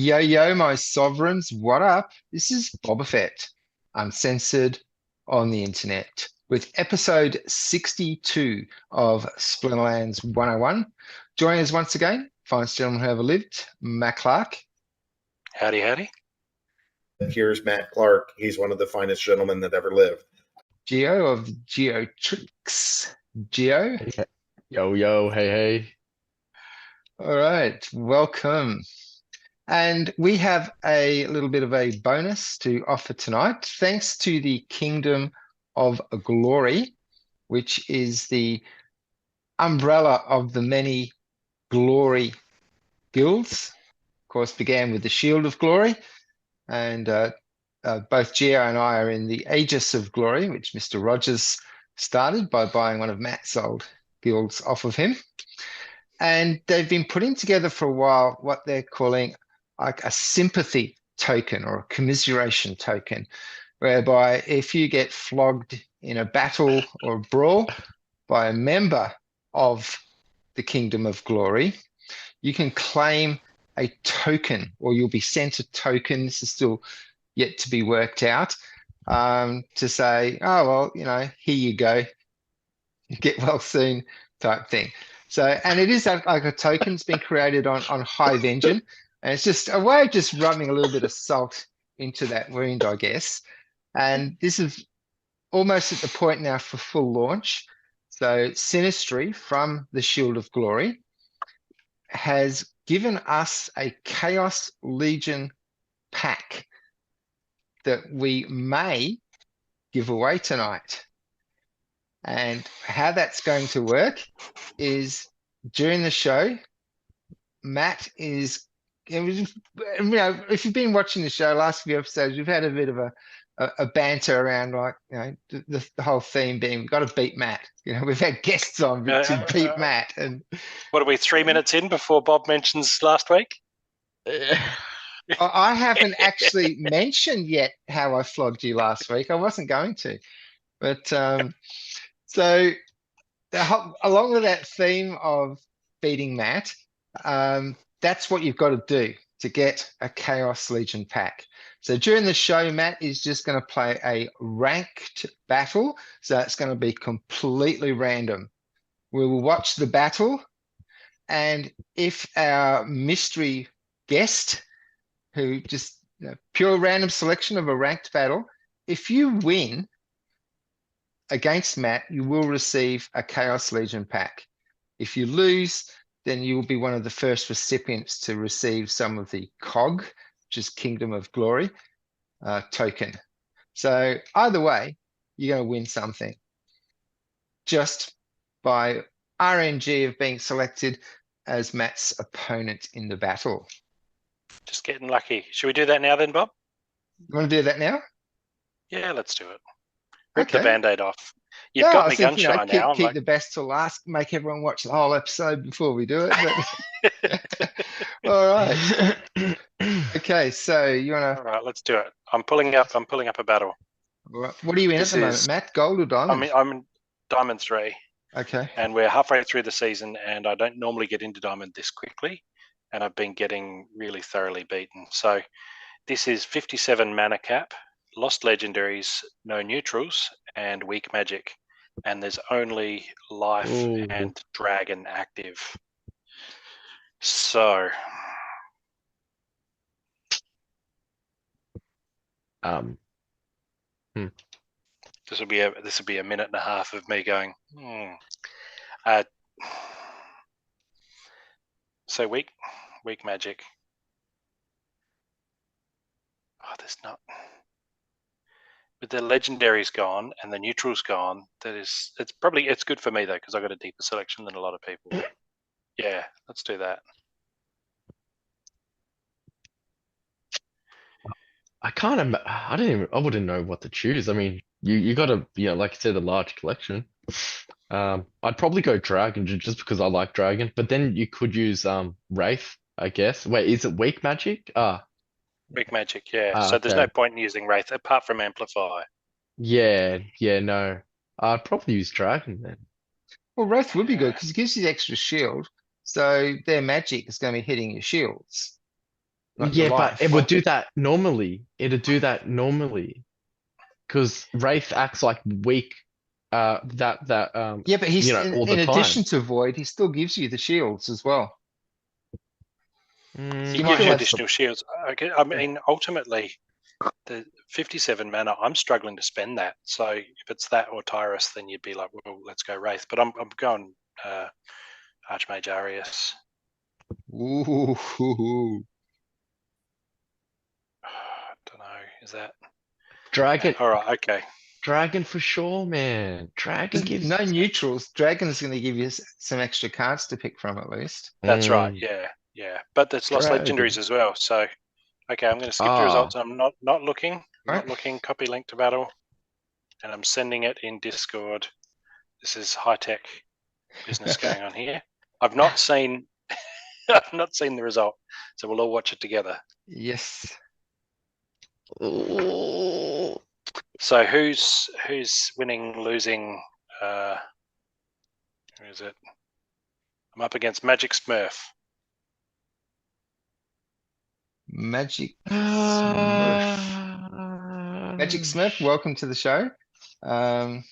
Yo, yo, my sovereigns, what up? This is Boba Fett, uncensored on the internet, with episode 62 of Splinterlands 101. Joining us once again, finest gentleman who ever lived, Matt Clark. Howdy, howdy. Here's Matt Clark. He's one of the finest gentlemen that ever lived. Geo of Geotrix. Geo, Yo, yo, hey, hey. all right, welcome. And we have a little bit of a bonus to offer tonight, thanks to the Kingdom of Glory, which is the umbrella of the many glory guilds. Of course, began with the Shield of Glory, and both Gio and I are in the Aegis of Glory, which Mr. Rogers started by buying one of Matt's old guilds off of him. And they've been putting together for a while what they're calling like a sympathy token or a commiseration token, whereby if you get flogged in a battle or a brawl by a member of the Kingdom of Glory, you can claim a token, or you'll be sent a token. This is still yet to be worked out, to say, oh, well, here you go, get well soon type thing. So, and it is like a token's been created on Hive Engine. And it's just a way of just rubbing a little bit of salt into that wound, I guess. And this is almost at the point now for full launch. So Sinistry from the Shield of Glory has given us a Chaos Legion pack that we may give away tonight. And how that's going to work is during the show, Matt is if you've been watching the show, last few episodes, we've had a bit of a banter around, like, the whole theme being we've got to beat Matt. We've had guests on to beat Matt. And what are we, 3 minutes in before Bob mentions last week? I haven't actually mentioned yet how I flogged you last week. I wasn't going to, but so along with that theme of beating Matt, that's what you've got to do to get a Chaos Legion pack. So during the show, Matt is just going to play a ranked battle. So it's going to be completely random. We will watch the battle. And if our mystery guest, who just pure random selection of a ranked battle, if you win against Matt, you will receive a Chaos Legion pack. If you lose, then you will be one of the first recipients to receive some of the COG, which is Kingdom of Glory token. So either way, you're going to win something just by RNG of being selected as Matt's opponent in the battle. Just getting lucky. Should we do that now then, Bob? You want to do that now? Yeah, let's do it. Rip Okay. the Band-Aid off. You've got me gunshine now. Keep the best till last. Make everyone watch the whole episode before we do it. But... All right. Okay, so you want to? All right, let's do it. I'm pulling up a battle. What are you in at the moment, Matt? Gold or diamond? I'm in Diamond 3. Okay. And we're halfway through the season, and I don't normally get into Diamond this quickly, and I've been getting really thoroughly beaten. So this is 57 mana cap, lost legendaries, no neutrals, and weak magic. And there's only life and dragon active. So this will be a minute and a half of me going, so weak magic. Oh, there's not. With the legendaries gone and the neutrals gone, it's good for me though, because I got a deeper selection than a lot of people. Yeah, let's do that. I wouldn't know what to choose. I mean, you got a, like you said, a large collection. I'd probably go dragon just because I like dragon, but then you could use wraith, I guess. Wait, is it weak magic? Weak magic, yeah. So there's no point in using wraith apart from amplify. Yeah, no. I'd probably use dragon then. Well, wraith would be good because it gives you the extra shield. So their magic is going to be hitting your shields. not your Yeah, but life. it would do that normally. It'd do that normally. Because Wraith acts like weak, Yeah, but he's all the in time. addition to void, he still gives you the shields as well. Mm, He You might gives you have additional shields. Okay, I mean, ultimately, the 57 mana, I'm struggling to spend that. So if it's that or Tyrus, then you'd be like, well, let's go Wraith. But I'm going Archmage Arius. Ooh. I don't know. Is that Dragon, all right? Okay. Dragon for sure, man. Dragon There's gives. no neutrals. Dragon's going to give you some extra cards to pick from at least. That's right. Mm, Yeah. But it's lost Dragon. legendaries as well. So okay, I'm going to skip the Ah, results. I'm not looking. Right. Not looking. Copy link to battle, and I'm sending it in Discord. This is high tech business going on here. I've not seen. I've not seen the result, so we'll all watch it together. Yes. ooh. So who's winning, losing? Who is it? I'm up against Magic Smurf. Magic Smurf. Magic Ah, Smurf, welcome to the show. You'll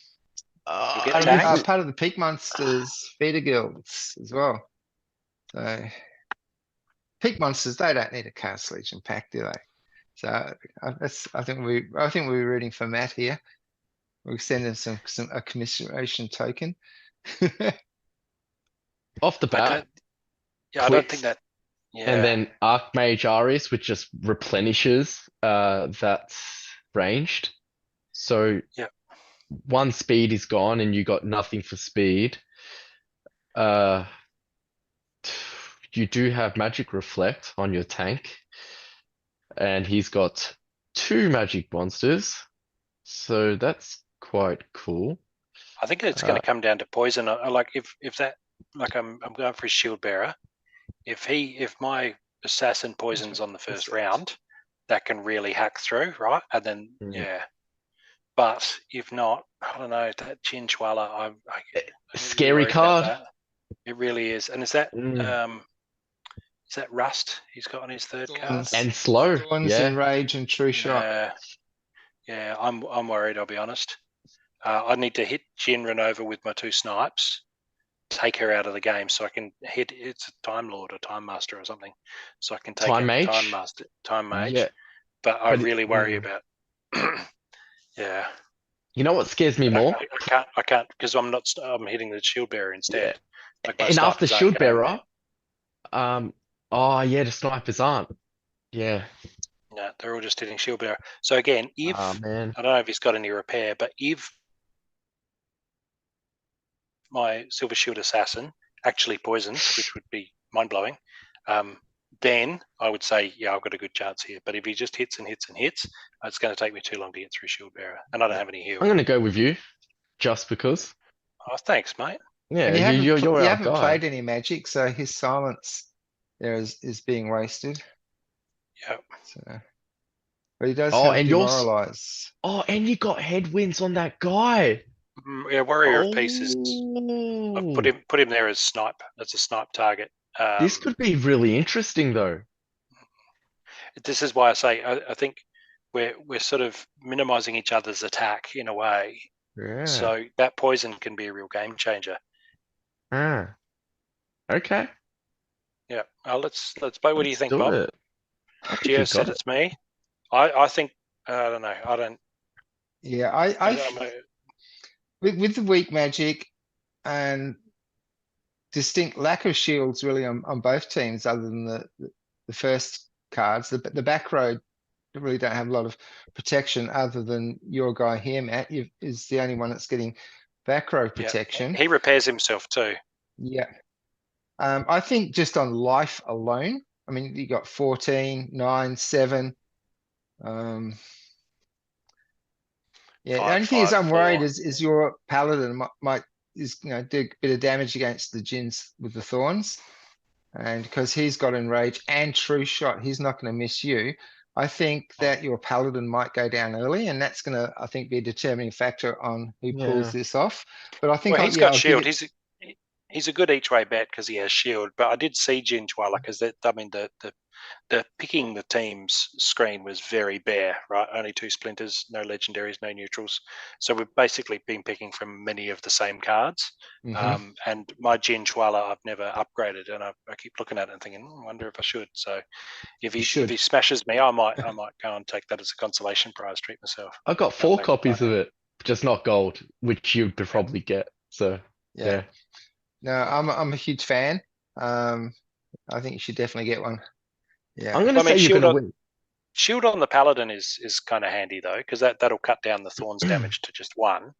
get Part of, tagged. part of the Peak Monsters feeder guilds as well. So Peak Monsters, they don't need a Cast Legion pack, do they? So I think we're rooting for Matt here. We'll send him a commiseration token. off the I bat, don't. Yeah, I don't think Quits, that. and Yeah, then Archmage Aris, which just replenishes that's ranged. So yeah. one speed is gone, and you got nothing for speed. Uh, you do have Magic Reflect on your tank, and he's got two magic monsters, so that's quite cool. I think it's going Uh, to come down to poison. I like if that like I'm going for a shield bearer. If my assassin poisons on the first round, that can really hack through, right? And then Mm. but if not, I don't know that Chinchwala. I'm really Scary worried about card. that. It really is. And is that Mm. Rust he's got on his third card? And slow, Thorns yeah. and Rage and True Shot. Yeah. I'm worried. I'll be honest. I need to hit Jinrin over with my two snipes, take her out of the game, so I can hit. It's a Time Lord or Time Master or something, so I can take Time out Mage. Time Mage. Yeah, But I but really worry about. Yeah, you know what scares me but more? I can't because I'm not. I'm hitting the Shield Bearer instead. Yeah. Like my And after snipers aren't Shield going Bearer, oh yeah, the snipers aren't. Yeah. No, they're all just hitting Shield Bearer. So again, if Ah man. I don't know if he's got any repair, but if my Silver Shield Assassin actually poisons, which would be mind blowing, then I would say, yeah, I've got a good chance here. But if he just hits and hits and hits, it's going to take me too long to get through Shield Bearer, and I don't have any heal. I'm gonna go with you, just because. Oh, thanks, mate. Yeah, And you're you our haven't guy. played any Magic, so his silence there is being wasted. Yeah. So, but he does Oh, have and yours. Demoralize. Oh, and you got headwinds on that guy. Yeah, Warrior of Oh, Pieces. I've put him there as snipe. That's a snipe target. This could be really interesting though. This is why I say I think we're sort of minimizing each other's attack in a way. Yeah. So that poison can be a real game changer. Ah. Okay. Yeah. Let's vote. What do you think, do Bob? it. I think Geo you've got said it's me. I think I don't know. I don't. Yeah, I'm with the weak Magic and distinct lack of shields really on both teams, other than the first cards, the back row really don't have a lot of protection other than your guy here, Matt. Is the only one that's getting back row protection. He repairs himself too. Yeah. I think just on life alone, I mean, you got 14, 9, 7. Yeah, the 5, only thing is 5, I'm worried 4. is your paladin might do a bit of damage against the Jins with the thorns. And because he's got enrage and true shot, he's not going to miss you. I think that your paladin might go down early, and that's going to, I think, be a determining factor on who pulls this off. But I think Well, he's got I'll give shield. it. He's a good each way bet because he has shield. But I did see Jinchwala because I mean the the picking the teams screen was very bare, right? Only 2 splinters, no legendaries, no neutrals. So we've basically been picking from many of the same cards. And my Jin Chwala I've never upgraded, and I keep looking at it and thinking, I wonder if I should. So if he smashes me, I might go and take that as a consolation prize, treat myself. I got 4 copies of it, just not gold, which you'd probably get. So yeah. No, I'm a huge fan. I think you should definitely get one. Yeah. I'm gonna say you're gonna win. Shield on the Paladin is kind of handy though, because that'll cut down the Thorns damage to just 1.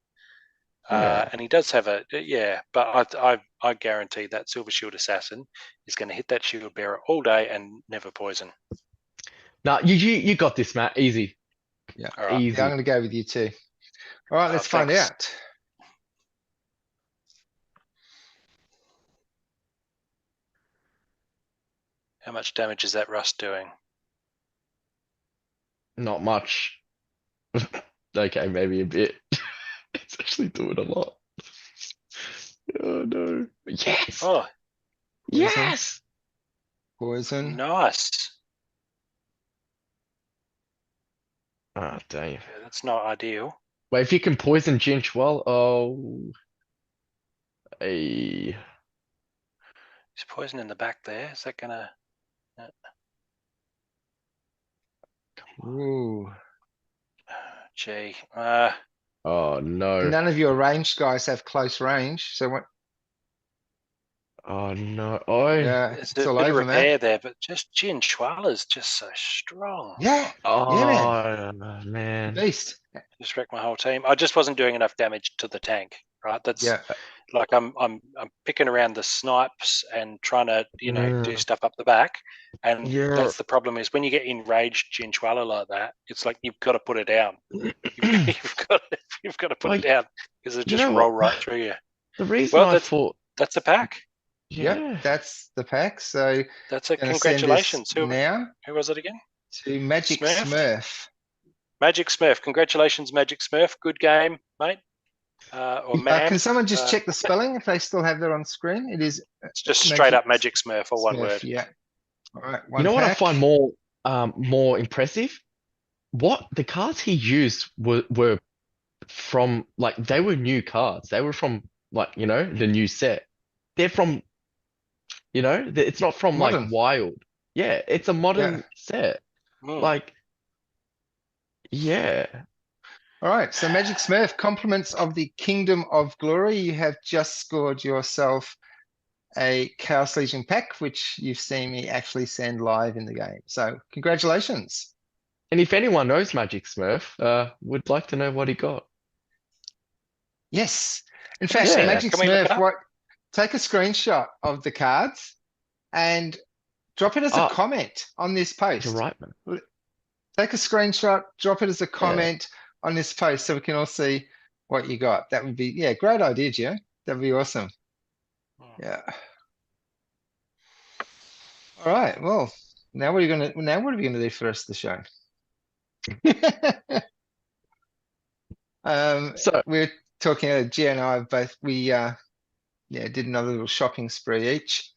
And he does have but I guarantee that Silver Shield Assassin is going to hit that Shield Bearer all day and never poison. No, you got this, Matt. Easy. Yeah. All right. Yeah, I'm going to go with you too. All right, let's find out. How much damage is that Rust doing? Not much. Okay, maybe a bit. It's actually doing a lot. Oh no. Yes. Oh, Yes. Poison. nice. Oh damn. Yeah, that's not ideal. Wait, if you can poison Ginch well, oh. Hey. Is poison in the back there? Is that gonna? Ooh. Gee. Oh no. None of your ranged guys have close range, so what? Oh no. Oh. Yeah, There's it's a all bit of over, repair man. there, but just Jin Chwala's just so strong. Yeah. Oh man. Beast. Just wrecked my whole team. I just wasn't doing enough damage to the tank, right? That's like I'm picking around the snipes and trying to do stuff up the back, and that's the problem is when you get enraged Jin Chwala like that, it's like you've got to put it down. You've got to put it down because it just roll right through you. The reason I thought that's a pack. Yep, that's the pack. So that's a congratulations. Who was it again? To Magic Smurf. Magic Smurf. Congratulations, Magic Smurf. Good game, mate. Or man. Can someone just check the spelling if they still have that on screen? It's just straight up Magic Smurf, or one word. Yeah. All right. What I find more impressive? What the cards he used were from they were new cards. They were from the new set. They're from it's not from modern. Wild. Yeah, it's a modern set. Yeah. All right, so Magic Smurf, compliments of the Kingdom of Glory. You have just scored yourself a Chaos Legion pack, which you've seen me actually send live in the game. So congratulations. And if anyone knows Magic Smurf, would like to know what he got. Yes. In fact, Magic Smurf, take a screenshot of the cards and drop it as a comment on this post. You're right, man. Take a screenshot, drop it as a comment on this post so we can all see what you got. That would be, great idea, Gio. That'd be awesome. Yeah. All right. Well, now what are we gonna do for the rest of the show? So we're talking, Gio and I both, we did another little shopping spree each.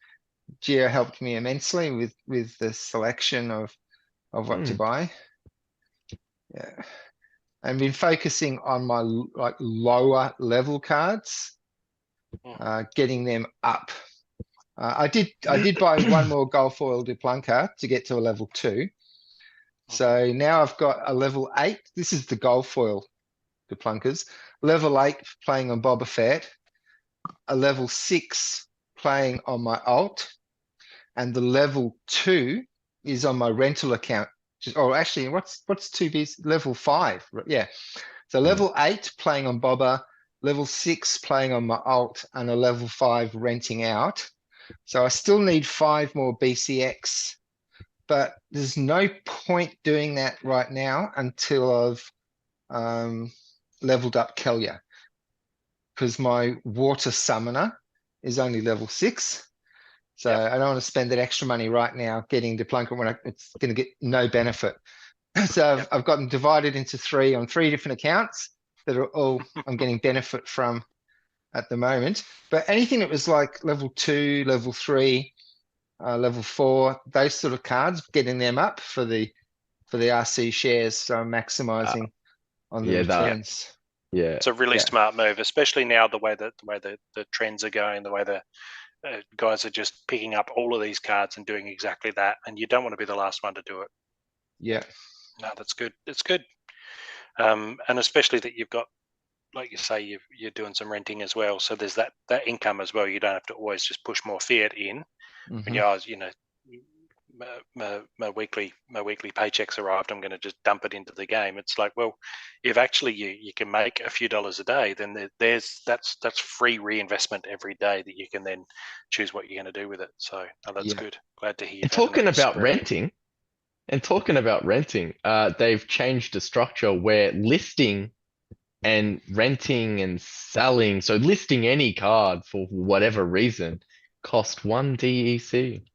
Gio helped me immensely with the selection of what to buy. Yeah. I've been focusing on my lower level cards, getting them up. I did buy one more gold foil Duplanca to get to a level 2. So now I've got a level 8. This is the gold foil Duplancas. Level 8 playing on Boba Fett. A level 6 playing on my alt. And the level 2 is on my rental account. Or actually, what's 2B's? Level 5. Yeah. So level 8 playing on Boba, level 6 playing on my alt, and a level 5 renting out. So I still need 5 more BCX, but there's no point doing that right now until I've leveled up Kellia, because my water summoner is only level 6. So I don't want to spend that extra money right now getting Duplanca when it's going to get no benefit. So I've got them divided into 3 on 3 different accounts that are all I'm getting benefit from at the moment. But anything that was like level 2, level 3, level 4, those sort of cards, getting them up for the RC shares, so maximizing on the yeah, that returns. yeah. It's a really Yeah. smart move, especially now the way that the trends are going, the way the guys are just picking up all of these cards and doing exactly that, and you don't want to be the last one to do it. Yeah. No, that's good. It's good, and especially that you've got, like you say, you're doing some renting as well, so there's that income as well. You don't have to always just push more fiat in when Mhm. you know, my weekly paychecks arrived, I'm going to just dump it into the game. It's like, well, if actually you can make a few dollars a day, then that's free reinvestment every day that you can then choose what you're going to do with it. So that's Yeah. good. Glad to hear And you've had talking another about spread. renting, they've changed the structure where listing and renting and selling, so listing any card for whatever reason, cost 1 DEC.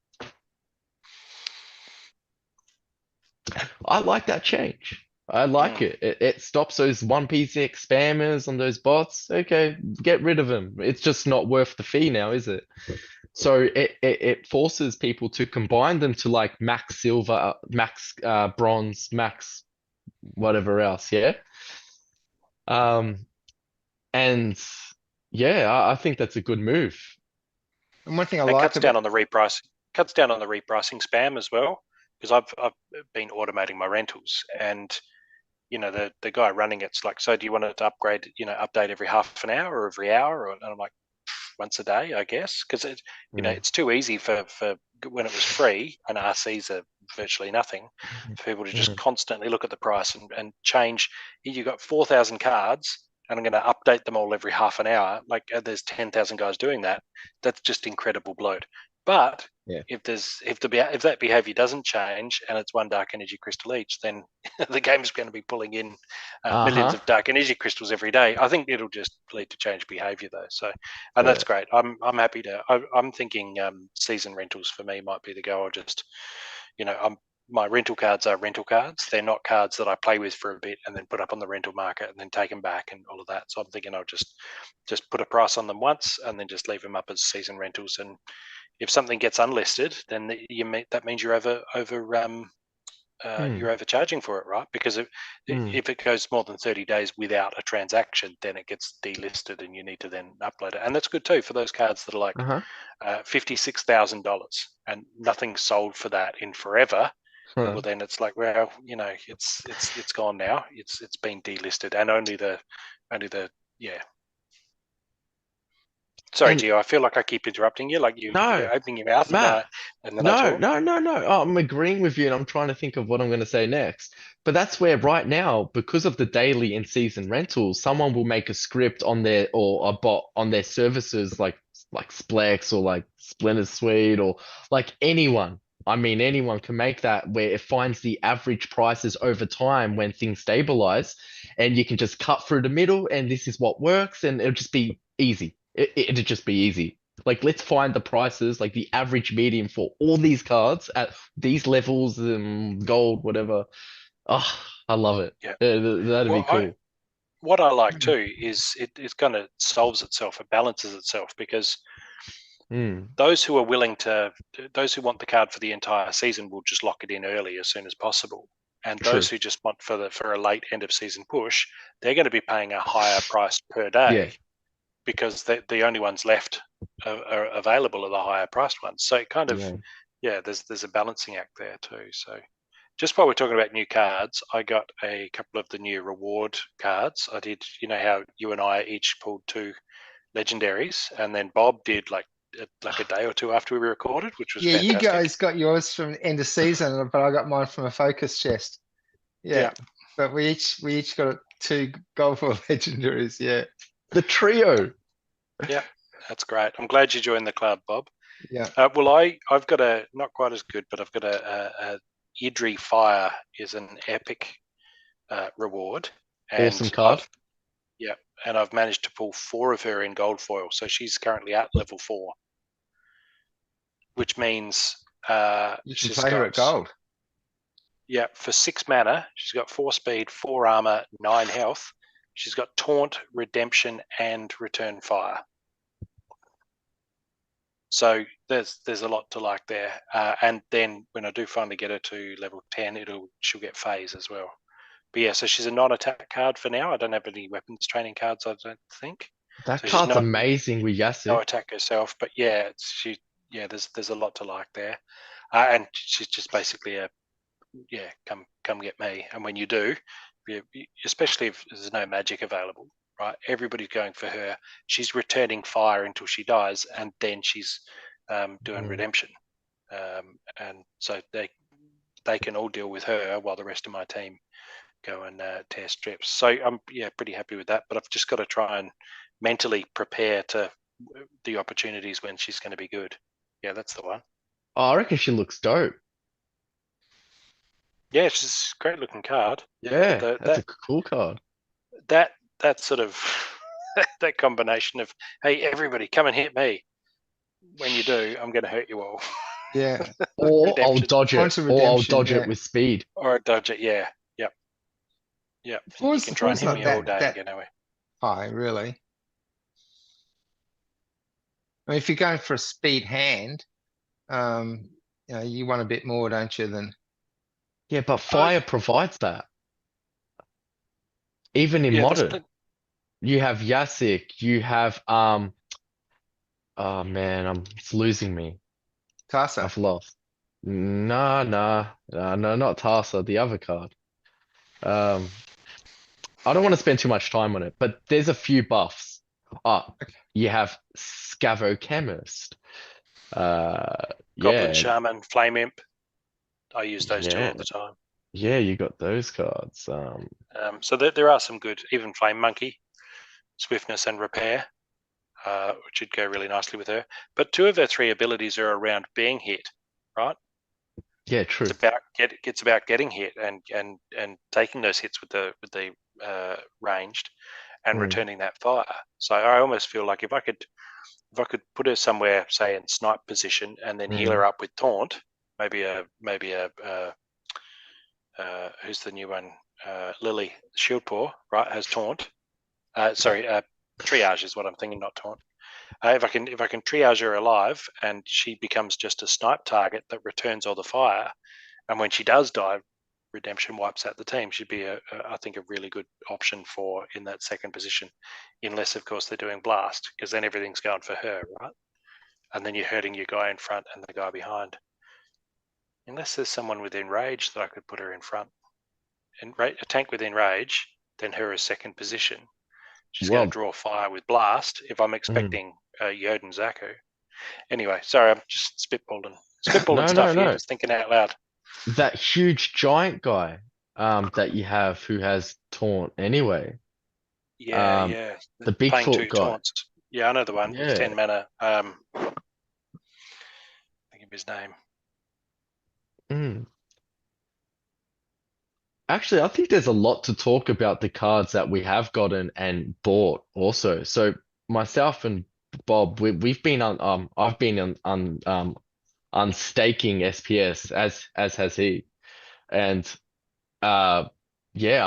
I like that change. I like it. It stops those 1PZ spammers on those bots. Okay, get rid of them. It's just not worth the fee now, is it? So it forces people to combine them to like max silver, max bronze, max whatever else, yeah. Um, and yeah, I think that's a good move. And one thing I That like cuts down about on the repricing spam as well, because I've been automating my rentals, and the guy running it's like, so do you want it to upgrade, update every half an hour or every hour? And I'm like, once a day, I guess, because it's too easy for when it was free and RCs are virtually nothing, for people to just constantly look at the price and change. You've got 4,000 cards and I'm going to update them all every half an hour. Like there's 10,000 guys doing that. That's just incredible bloat. But Yeah. if that behavior doesn't change and it's one dark energy crystal each, then the game is going to be pulling in millions of dark energy crystals every day. I think it'll just lead to change behavior though. So, and that's great. I'm happy to. I'm thinking season rentals for me might be the go. I'll just, my rental cards are rental cards. They're not cards that I play with for a bit and then put up on the rental market and then take them back and all of that. So I'm thinking I'll just put a price on them once and then just leave them up as season rentals. And if something gets unlisted, then that means you're you're overcharging for it, right? Because if it goes more than 30 days without a transaction, then it gets delisted and you need to then upload it. And that's good too for those cards that are like $56,000 and nothing's sold for that in forever. Well, then it's like, well, it's gone now. It's been delisted, and only the yeah. Sorry, Gio. I feel like I keep interrupting you, like you're opening your mouth, Matt, and then I talk. No. Oh, I'm agreeing with you, and I'm trying to think of what I'm going to say next. But that's where right now, because of the daily and season rentals, someone will make a script on their or a bot on their services like Splex or like Splinter Suite or like anyone. I mean, anyone can make that where it finds the average prices over time when things stabilize, and you can just cut through the middle, and this is what works, and it'll just be easy. It'd just be easy. Like, let's find the prices, like the average median for all these cards at these levels, gold, whatever. Oh, I love it. Yeah, That'd be cool. What I like too is it kind of solves itself, it balances itself, because those who want the card for the entire season will just lock it in early as soon as possible. And those who just want for a late end of season push, they're going to be paying a higher price per day because the only ones left are available are the higher priced ones. So it kind of, there's a balancing act there too. So just while we're talking about new cards, I got a couple of the new reward cards. I did, how you and I each pulled 2 legendaries, and then Bob did like a day or 2 after we recorded, which was fantastic. You guys got yours from end of season, but I got mine from a focus chest. But we each got 2 gold for legendaries. The trio. Yeah, that's great. I'm glad you joined the club, Bob. Yeah. Well, I've got a not quite as good, but I've got a Idri Fire is an epic reward. And awesome card. And I've managed to pull 4 of her in gold foil, so she's currently at level 4, which means you can play her at gold. Yeah, for 6 mana, she's got 4 speed, 4 armor, 9 health. She's got taunt, redemption, and return fire. So there's a lot to like there. And then when I do finally get her to level 10, she'll get phase as well. But yeah, so she's a non-attack card for now. I don't have any weapons training cards, I don't think. That So she's card's not amazing with no Yasuo. attack herself. But yeah, there's a lot to like there. And she's just basically come get me. And when you do, especially if there's no magic available, right? Everybody's going for her. She's returning fire until she dies, and then she's doing redemption. And so they can all deal with her while the rest of my team go and tear strips. So I'm pretty happy with that. But I've just got to try and mentally prepare to the opportunities when she's going to be good. Yeah, that's the one. Oh, I reckon she looks dope. Yeah, she's a great looking card. Yeah, that's a cool card. That sort of that combination of, hey, everybody come and hit me. When you do, I'm going to hurt you all. Yeah. Or I'll dodge Points it. of Or I'll redemption, dodge yeah. it with speed. Or a dodge it, yeah. Yep. You can try and hit not me all day and get away. high, really. I mean, if you're going for a speed hand, you want a bit more, don't you, than Yeah, but fire provides that. Even in modern, you have Yasik, you have oh man, it's losing me. Tarsa. I've lost. No, not Tarsa, the other card. I don't want to spend too much time on it, but there's a few buffs. You have Scavo Chemist. Goblin Shaman, Flame Imp. I use those two all the time. Yeah, you got those cards. So there are some good, even Flame Monkey, Swiftness and Repair, which would go really nicely with her. But two of her three abilities are around being hit, right? Yeah, true. It's about getting hit and taking those hits with the ranged and returning that fire. So I almost feel like if I could put her somewhere, say in snipe position, and then heal her up with taunt, maybe a who's the new one? Lily Shieldpaw, right? Has taunt. Triage is what I'm thinking, not taunt. If I can triage her alive and she becomes just a snipe target that returns all the fire, and when she does die, redemption wipes out the team. She'd be I think a really good option for in that second position, unless of course they're doing blast, because then everything's going for her, right? And then you're hurting your guy in front and the guy behind. Unless there's someone within rage that I could put her in front. And a tank within rage, then her as second position. She's going to draw fire with blast if I'm expecting Yod and Zaku. Anyway, sorry, I'm just spitballing stuff here, just thinking out loud. That huge giant guy that you have who has taunt anyway. Yeah. The Bigfoot guy. Taunts. Yeah, I know the one. Yeah. It's 10 mana. Think of his name. Actually, I think there's a lot to talk about the cards that we have gotten and bought also. So myself and Bob, we've been on I've been on unstaking SPS as has he. And I'm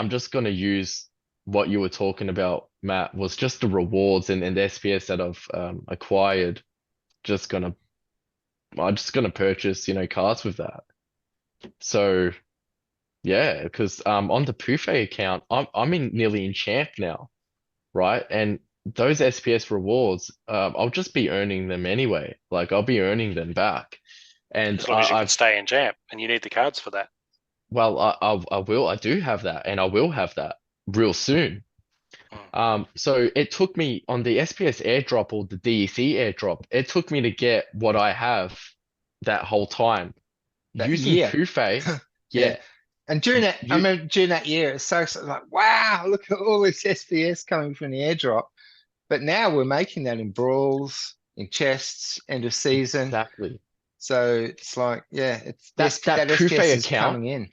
just gonna use what you were talking about, Matt, was just the rewards and the SPS that I've acquired. I'm just gonna purchase, cards with that. So yeah, because on the Pufe account, I'm in nearly in champ now, right? And those SPS rewards, I'll just be earning them anyway. Like I'll be earning them back. And as long as you can stay in champ, and you need the cards for that. Well, I will. I do have that, and I will have that real soon. So it took me on the SPS airdrop or the DEC airdrop. It took me to get what I have that whole time using Pufe. Yeah. And during that, I remember during that year, it's so like, wow, look at all this SPS coming from the airdrop. But now we're making that in brawls, in chests, end of season. Exactly. So it's like, it's that SPS Pufe is account coming in.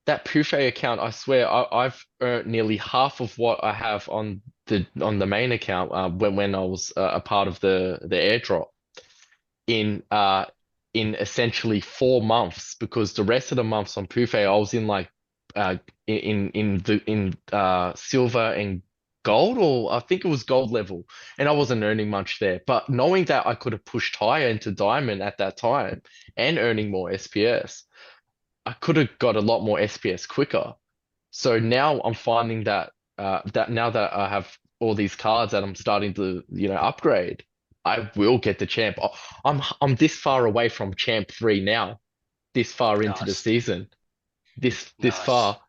That Pufe account, I swear, I've earned nearly half of what I have on the main account when I was a part of the airdrop in essentially 4 months, because the rest of the months on Pufe I was in like in silver and gold, or I think it was gold level, and I wasn't earning much there. But knowing that I could have pushed higher into diamond at that time and earning more SPS, I could have got a lot more SPS quicker. So now I'm finding that that now that I have all these cards that I'm starting to, upgrade, I will get the champ. I'm this far away from champ 3 now, this far into the Nice, season. This nice. far.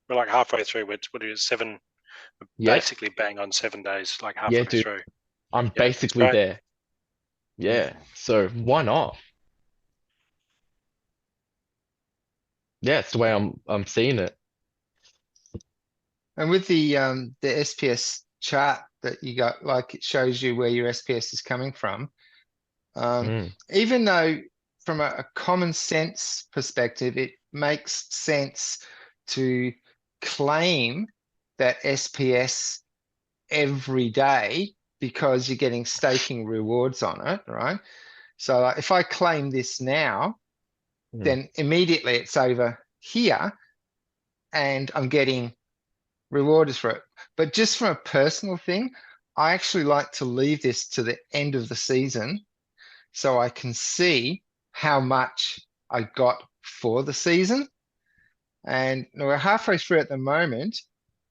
We're like halfway through. What is it, 7? Yeah. Basically bang on 7 days, like Yeah, halfway dude. through. I'm Yeah, it's basically great. there. Yeah. So why not? Yeah, it's the way I'm seeing it. And with the SPS chart that you got, like it shows you where your SPS is coming from. Mm, Even though from a common sense perspective, it makes sense to claim that SPS every day because you're getting staking rewards on it, right? So if I claim this now, mm, then immediately it's over here and I'm getting rewarded for it. But just from a personal thing, I actually like to leave this to the end of the season so I can see how much I got for the season. And we're halfway through at the moment.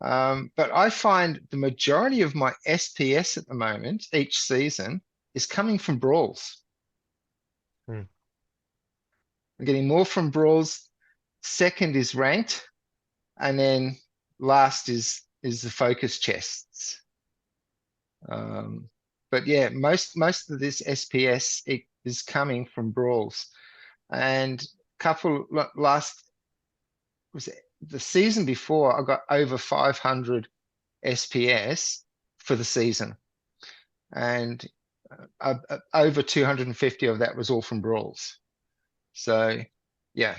But I find the majority of my SPS at the moment, each season, is coming from brawls. mm. I'm getting more from brawls. Second is ranked, and then last is the focus chests. But yeah, most of this SPS is coming from brawls, and couple last was it the season before I got over 500 SPS for the season, and over 250 of that was all from brawls. So yeah,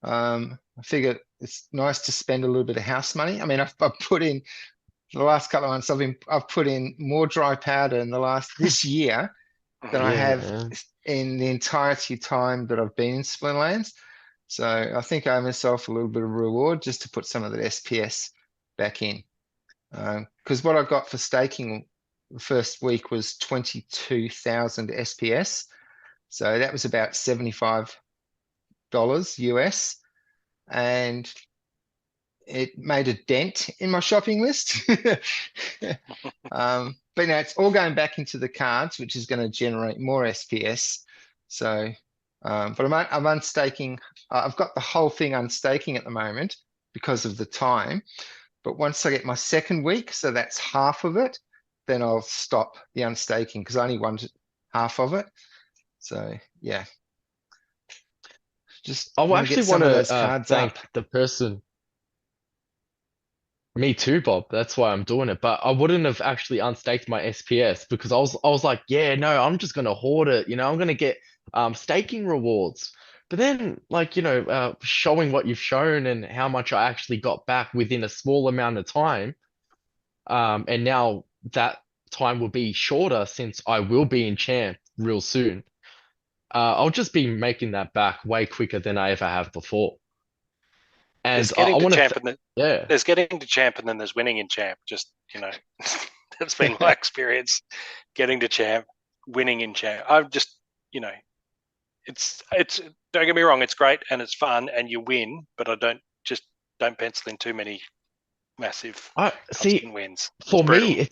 I figure it's nice to spend a little bit of house money. I mean, I've put in the last couple of months. I've put in more dry powder in the last this year than I have Yeah. in the entirety time that I've been in Splinterlands. So I think I owe myself a little bit of reward just to put some of that SPS back in. Because what I got for staking the first week was 22,000 SPS. So that was about $75 US. And it made a dent in my shopping list. But now it's all going back into the cards, which is going to generate more SPS. So, but I'm unstaking. I've got the whole thing unstaking at the moment because of the time. But once I get my second week, so that's half of it, then I'll stop the unstaking because I only wanted half of it. So yeah, just I want to get actually some want of those to cards thank up. the person. Me too, Bob. That's why I'm doing it. But I wouldn't have actually unstaked my SPS because I was like, yeah, no, I'm just gonna hoard it. I'm gonna get staking rewards. But then, like, showing what you've shown and how much I actually got back within a small amount of time, and now that time will be shorter since I will be in champ real soon. I'll just be making that back way quicker than I ever have before. And There's I getting to want to, champ, and then yeah. there's getting to champ, and then there's winning in champ. Just that's been my experience. Getting to champ, winning in champ. I've just it's don't get me wrong, it's great and it's fun and you win, but I don't pencil in too many massive I see. constant wins. It's For me,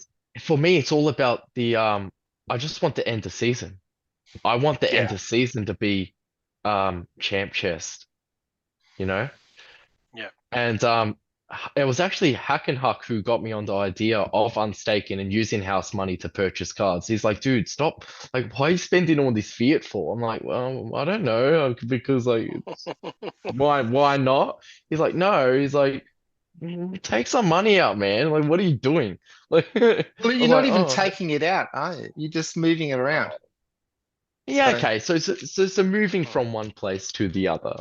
brutal. it's all about the I just want to end the season. I want the end Yeah, of season to be champ chest, you know? yeah. And it was actually Hack and Huck who got me on the idea of unstaking and using house money to purchase cards. He's like, dude, stop. Like, why are you spending all this fiat for? I'm like, well, I don't know, because like why not? He's like, no, he's like, take some money out, man. Like, what are you doing? Like, I Well, was you're not like, even oh. taking it out, are you? You're just moving it around. Yeah, So okay. So moving from one place to the other.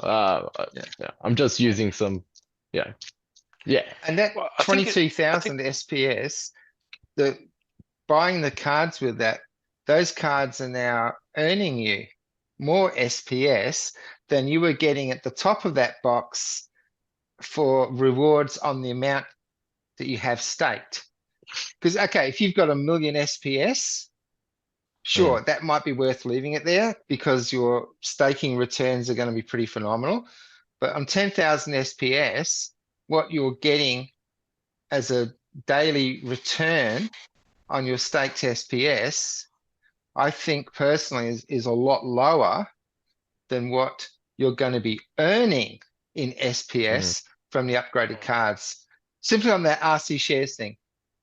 yeah. Yeah, I'm just using some. Yeah, yeah. And that Well, I think 22,000 SPS, the buying the cards with that, those cards are now earning you more SPS than you were getting at the top of that box for rewards on the amount that you have staked. Because, okay, if you've got a million SPS, sure, that might be worth leaving it there because your staking returns are going to be pretty phenomenal. But on 10,000 SPS, what you're getting as a daily return on your staked SPS, I think personally is a lot lower than what you're going to be earning in SPS from the upgraded cards. Simply on that RC shares thing.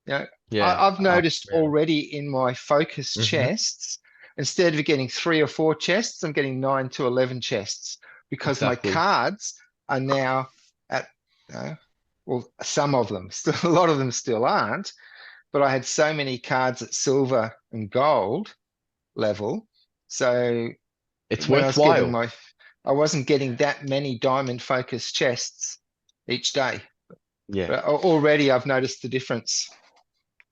You know, Yeah. I've noticed Yeah. already in my focus chests, instead of getting 3 or 4 chests, I'm getting 9 to 11 chests because my Exactly. cards are now at, well, some of them, still a lot of them still aren't, but I had so many cards at silver and gold level. So It's when I was getting worthwhile. I wasn't getting that many diamond focus chests each day. Yeah. But already I've noticed the difference.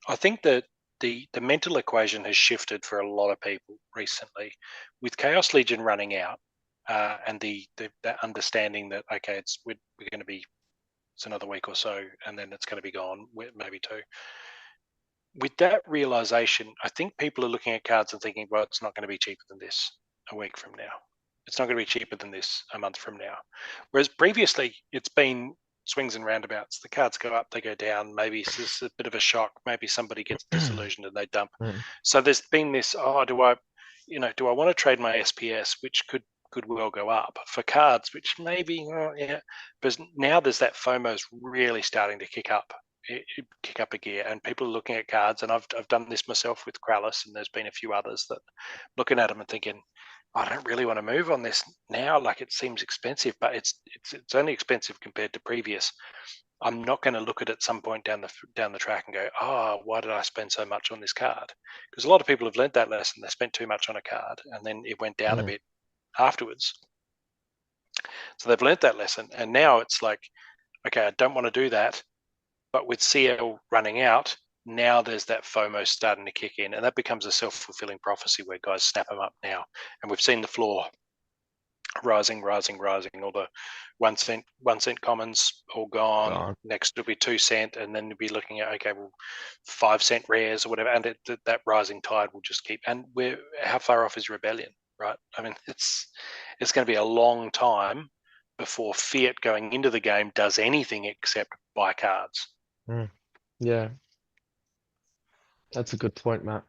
I think that the mental equation has shifted for a lot of people recently, with Chaos Legion running out, and the understanding that okay, we're going to be, it's another week or so, and then it's going to be gone, maybe 2. With that realization, I think people are looking at cards and thinking, well, it's not going to be cheaper than this a week from now. It's not going to be cheaper than this a month from now. Whereas previously, it's been swings and roundabouts. The cards go up, they go down. Maybe it's just a bit of a shock. Maybe somebody gets disillusioned and they dump. So there's been this, do I want to trade my SPS, which could well go up, for cards, which maybe, But now there's that FOMO's really starting to kick up a gear, and people are looking at cards, and I've done this myself with Krallis, and there's been a few others that looking at them and thinking, I don't really want to move on this now. Like, it seems expensive, but it's only expensive compared to previous. I'm not going to look at it at some point down the track and go, why did I spend so much on this card? Because a lot of people have learned that lesson. They spent too much on a card, and then it went down a bit afterwards. So they've learned that lesson, and now it's like, okay, I don't want to do that. But with CL running out, now there's that FOMO starting to kick in, and that becomes a self-fulfilling prophecy where guys snap them up now. And we've seen the floor rising. All the 1 cent commons all gone. Next it'll be 2 cent, and then you'll be looking at, okay, well, 5 cent rares or whatever, and that rising tide will just keep. And how far off is Rebellion, right? I mean, it's going to be a long time before fiat going into the game does anything except buy cards. Yeah, that's a good point, Matt.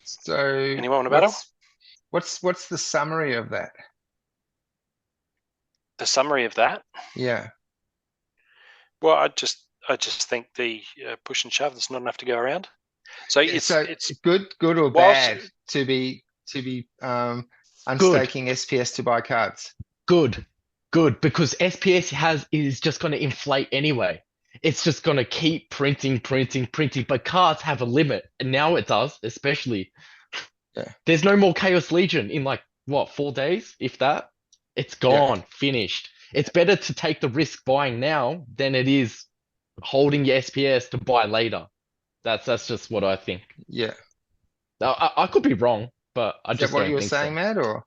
So anyone about it? What's the summary of that? The summary of that? Yeah. Well, I just think the push and shove, there's not enough to go around. So it's good or bad to be unstaking SPS to buy cards. Good, because SPS is just going to inflate anyway. It's just going to keep printing, but cards have a limit, and now it does, especially. Yeah. There's no more Chaos Legion in 4 days, if that. It's gone, finished. It's better to take the risk buying now than it is holding your SPS to buy later. That's just what I think. Yeah. Now, I could be wrong, but I just Is that what don't you were think saying, so. Matt, or?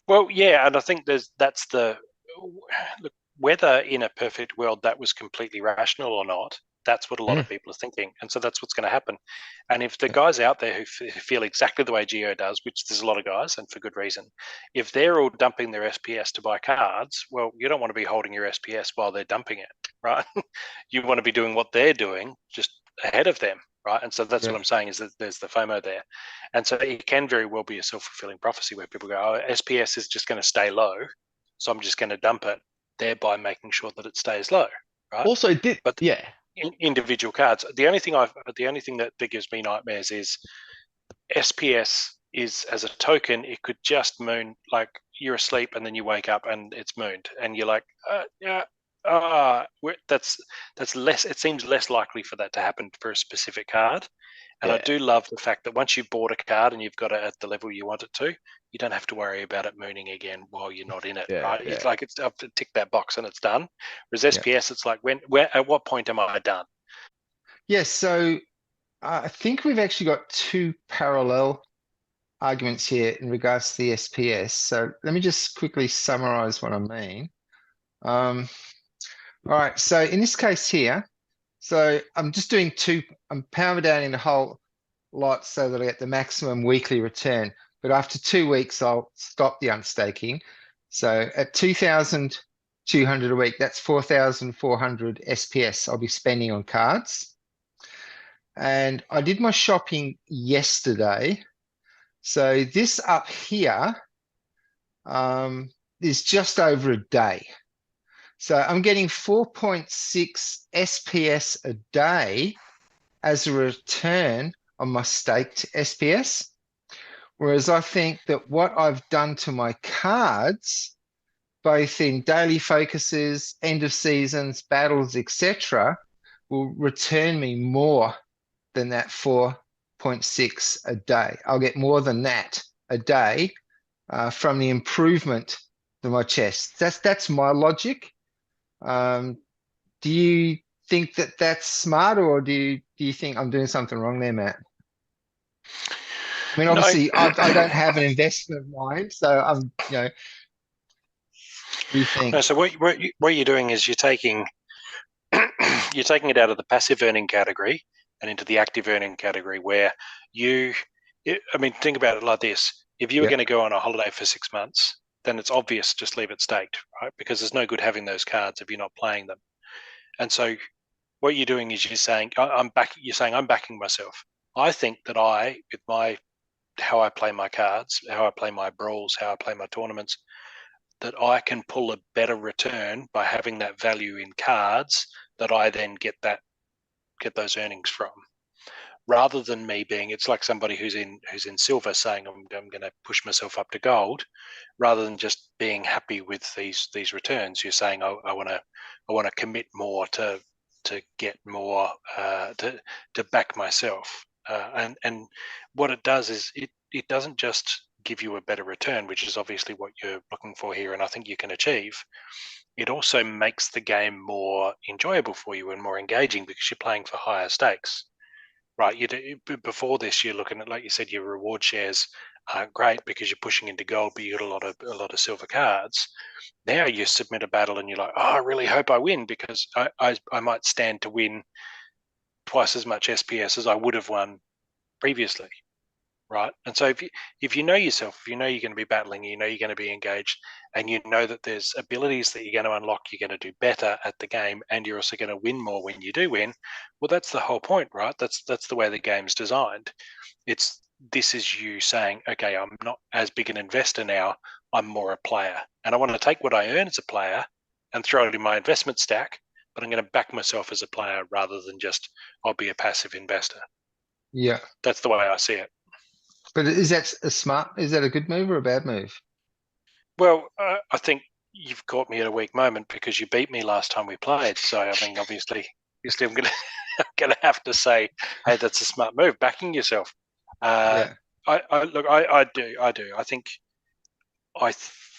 Well, yeah, and I think that's the look, whether in a perfect world that was completely rational or not, that's what a lot of people are thinking, and so that's what's going to happen. And if the guys out there who feel exactly the way Geo does, which there's a lot of guys, and for good reason, if they're all dumping their SPS to buy cards, well, you don't want to be holding your SPS while they're dumping it, right? You want to be doing what they're doing, just ahead of them, right? And so that's what I'm saying, is that there's the FOMO there. And so it can very well be a self-fulfilling prophecy where people go, SPS is just going to stay low, so I'm just going to dump it, thereby making sure that it stays low, right? Also, Individual cards. The only thing that gives me nightmares is SPS is, as a token, it could just moon, like you're asleep and then you wake up and it's mooned, and you're like, that's less. It seems less likely for that to happen for a specific card. And I do love the fact that once you've bought a card and you've got it at the level you want it to, you don't have to worry about it mooning again while you're not in it, right? It's like I've ticked that box and it's done. Whereas SPS, it's like, at what point am I done? Yes, so I think we've actually got 2 parallel arguments here in regards to the SPS. So let me just quickly summarize what I mean. All right, so in this case here, so I'm just doing I'm power downing the whole lot so that I get the maximum weekly return. But after 2 weeks, I'll stop the unstaking. So at 2,200 a week, that's 4,400 SPS I'll be spending on cards. And I did my shopping yesterday. So this up here is just over a day. So I'm getting 4.6 SPS a day as a return on my staked SPS. Whereas I think that what I've done to my cards, both in daily focuses, end of seasons, battles, etc., will return me more than that 4.6 a day. I'll get more than that a day from the improvement to my chest. That's my logic. Do you think that that's smart, or do you think I'm doing something wrong there, Matt? I mean, No. obviously, I don't have an investment mind, so I'm, what do you think? No, so what you're doing is you're taking it out of the passive earning category and into the active earning category, where think about it like this. If you were going to go on a holiday for 6 months, then it's obvious, just leave it staked, right? Because there's no good having those cards if you're not playing them. And so what you're doing is you're saying I'm backing myself. I think that how I play my cards, how I play my brawls, how I play my tournaments, that I can pull a better return by having that value in cards that I then get those earnings from, rather than me being, it's like somebody who's in silver saying I'm going to push myself up to gold, rather than just being happy with these returns. You're saying I want to commit more to get more, to back myself, and what it does is it doesn't just give you a better return, which is obviously what you're looking for here, and I think you can achieve. It also makes the game more enjoyable for you and more engaging because you're playing for higher stakes, right? Before this, you're looking at, like you said, your reward shares aren't great because you're pushing into gold, but you got a lot of silver cards. Now you submit a battle and you're like, oh, I really hope I win, because I might stand to win twice as much SPS as I would have won previously. Right. And so if you know yourself, if you know you're going to be battling, you know you're going to be engaged, and you know that there's abilities that you're going to unlock, you're going to do better at the game, and you're also going to win more when you do win, well, that's the whole point, right? That's the way the game's designed. This is you saying, okay, I'm not as big an investor now, I'm more a player. And I want to take what I earn as a player and throw it in my investment stack, but I'm going to back myself as a player rather than just, I'll be a passive investor. Yeah. That's the way I see it. But is that a good move or a bad move? Well, I think you've caught me at a weak moment because you beat me last time we played. So I mean, obviously, I'm gonna have to say, hey, that's a smart move, backing yourself. I do. I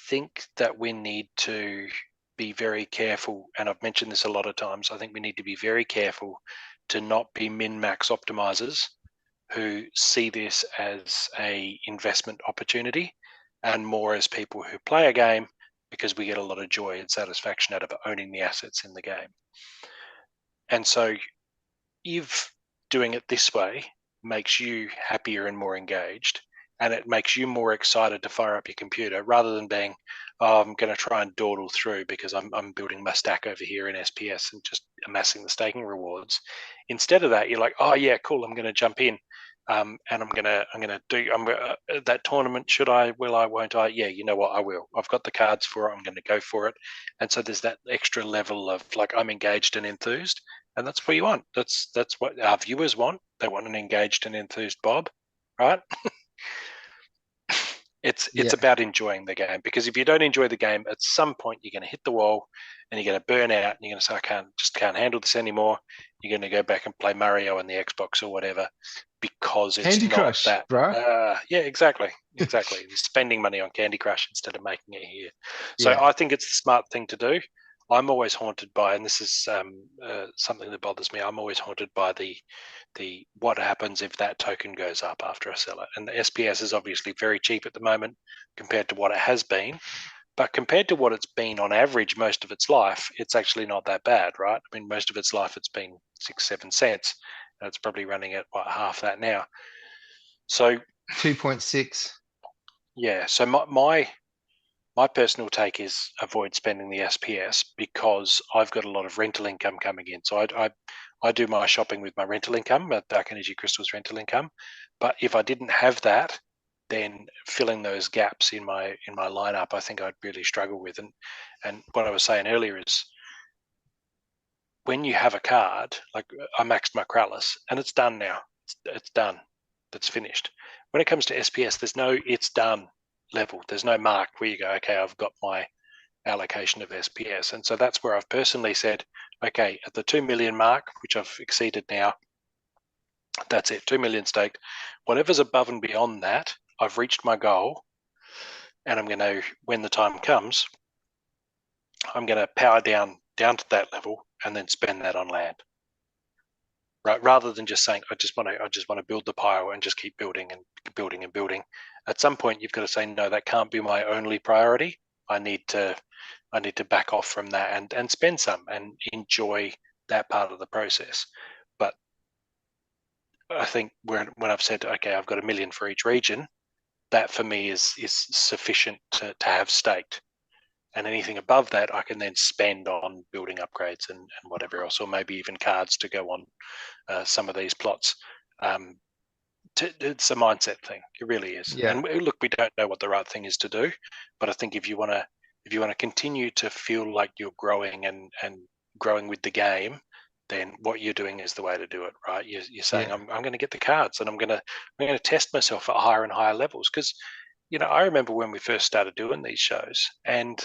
think that we need to be very careful, and I've mentioned this a lot of times. I think we need to be very careful to not be min-max optimizers who see this as a investment opportunity, and more as people who play a game because we get a lot of joy and satisfaction out of owning the assets in the game. And so if doing it this way makes you happier and more engaged, and it makes you more excited to fire up your computer, rather than being, oh, I'm going to try and dawdle through because I'm building my stack over here in SPS and just amassing the staking rewards. Instead of that, you're like, oh yeah, cool, I'm going to jump in. And I'm gonna do that tournament. Should I? Will I? Won't I? Yeah, you know what? I will. I've got the cards for it. I'm going to go for it. And so there's that extra level of like, I'm engaged and enthused, and that's what you want. That's what our viewers want. They want an engaged and enthused Bob, right? It's about enjoying the game, because if you don't enjoy the game, at some point you're going to hit the wall and you're going to burn out and you're going to say, I can't handle this anymore. You're going to go back and play Mario on the Xbox or whatever, because it's Candy not Crush, that. bro. Yeah, exactly. You're spending money on Candy Crush instead of making it here. So Yeah. I think it's the smart thing to do. I'm always haunted by, and this is something that bothers me, I'm always haunted by the what happens if that token goes up after I sell it. And the SPS is obviously very cheap at the moment compared to what it has been. But compared to what it's been on average most of its life, it's actually not that bad, right? I mean, most of its life it's been 6-7 cents. And it's probably running at what, half that now. So 2.6. yeah, so my personal take is avoid spending the SPS because I've got a lot of rental income coming in. So I do my shopping with my rental income, Dark Energy Crystals rental income. But if I didn't have that, then filling those gaps in my lineup, I think I'd really struggle with. And what I was saying earlier is when you have a card, like I maxed my Krallis and it's done now. It's done. That's finished. When it comes to SPS, there's no it's done level. There's no mark where you go, okay, I've got my allocation of SPS. And so that's where I've personally said, okay, at the 2 million mark, which I've exceeded now, that's it, 2 million staked. Whatever's above and beyond that, I've reached my goal. And I'm going to, when the time comes, I'm going to power down to that level and then spend that on land. Right, rather than just saying I just want to build the pile and just keep building and building and building. At some point, you've got to say no, that can't be my only priority. I need to back off from that and spend some and enjoy that part of the process. But I think when I've said okay, I've got 1 million for each region, that for me is sufficient to have staked. And anything above that, I can then spend on building upgrades and whatever else, or maybe even cards to go on some of these plots. It's a mindset thing. It really is. Yeah. And look, we don't know what the right thing is to do, but I think if you want to continue to feel like you're growing and growing with the game, then what you're doing is the way to do it, right? You're saying, I'm going to get the cards and I'm going to test myself at higher and higher levels because. I remember when we first started doing these shows and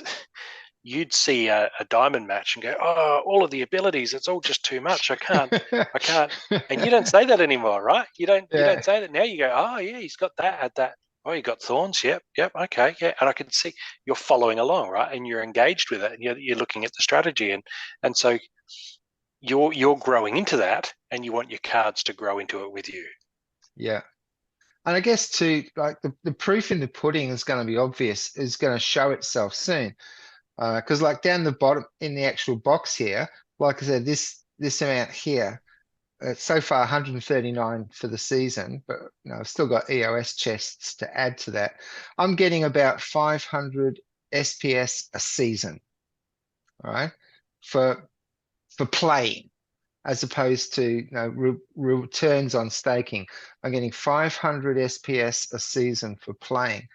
you'd see a diamond match and go, oh, all of the abilities, it's all just too much. I can't. And you don't say that anymore, right? You don't say that now. You go, oh yeah, he's got that, had that. Oh, you got thorns. Yep. Okay. Yeah. And I can see you're following along, right? And you're engaged with it and you're looking at the strategy. And so you're growing into that and you want your cards to grow into it with you. Yeah. And I guess too, like the proof in the pudding is going to be obvious, is going to show itself soon. Because like down the bottom in the actual box here, like I said, this amount here, it's so far 139 for the season, but I've still got EOS chests to add to that. I'm getting about 500 SPS a season, all right, for playing. As opposed to returns on staking. I'm getting 500 SPS a season for playing.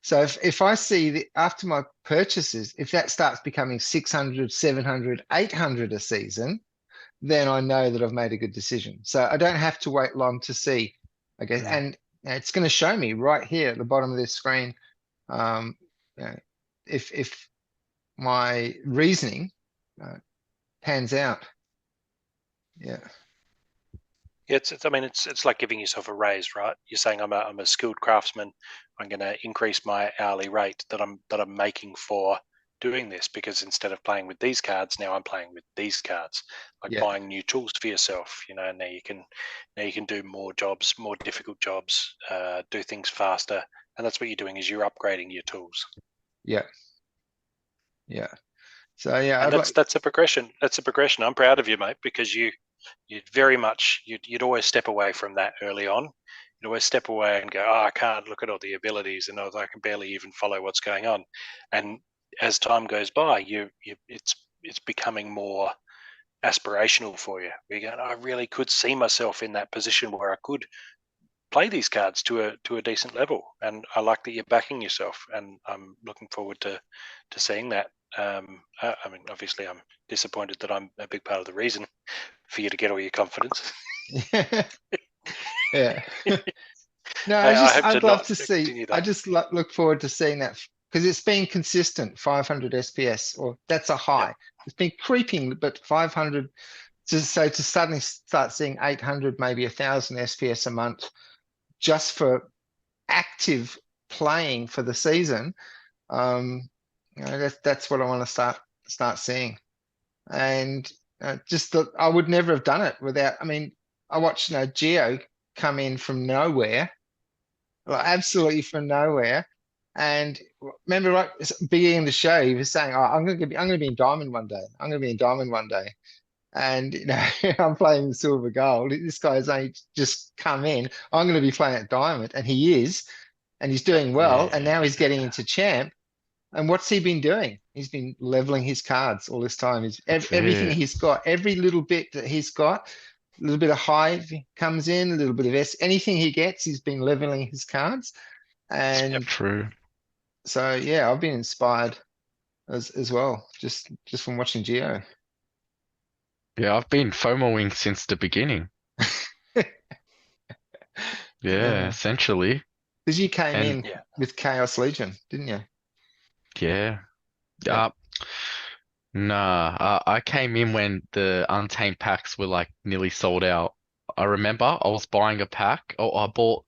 So if I see after my purchases, if that starts becoming 600, 700, 800 a season, then I know that I've made a good decision. So I don't have to wait long to see, I guess. And it's going to show me right here at the bottom of this screen if my reasoning pans out. Yeah. It's like giving yourself a raise, right? You're saying I'm a skilled craftsman. I'm going to increase my hourly rate that I'm making for doing this because instead of playing with these cards, now I'm playing with these cards. Like buying new tools for yourself. Now you can do more jobs, more difficult jobs, do things faster, and that's what you're doing is you're upgrading your tools. Yeah. So yeah, and that's a progression. That's a progression. I'm proud of you, mate, because you'd very much you'd always step away from that early on. You'd always step away and go, oh, I can't look at all the abilities and I can barely even follow what's going on. And as time goes by, it's becoming more aspirational for you. You're going, I really could see myself in that position where I could play these cards to a decent level. And I like that you're backing yourself, and I'm looking forward to seeing that. Obviously, I'm disappointed that I'm a big part of the reason for you to get all your confidence. Yeah. No, I'd love to see. I just look forward to seeing that because it's been consistent, 500 SPS, or that's a high. Yep. It's been creeping, but 500. To suddenly start seeing 800, maybe 1,000 SPS a month, just for active playing for the season. That's what I want to start seeing. And I would never have done it without. I mean, I watched Geo come in from nowhere, absolutely from nowhere, and remember right beginning of the show, he was saying, "Oh, I'm gonna be in Diamond one day. I'm gonna be in Diamond one day." And I'm playing Silver Gold. This guy's only just come in. I'm going to be playing at Diamond, and he is, and he's doing well. And now he's getting into Champ. And what's he been doing? He's been leveling his cards all this time. Everything it. he's got, every little bit that he's got, a little bit of hive comes in, a little bit of S. Anything he gets, he's been leveling his cards. And True. so, yeah, I've been inspired as well, just from watching Geo. Yeah, I've been FOMOing since the beginning. Yeah, essentially. Because you came And in with Chaos Legion, didn't you? yeah. Yeah. Nah, I came in when the Untamed packs were like nearly sold out. I remember I was buying a pack. Oh, I bought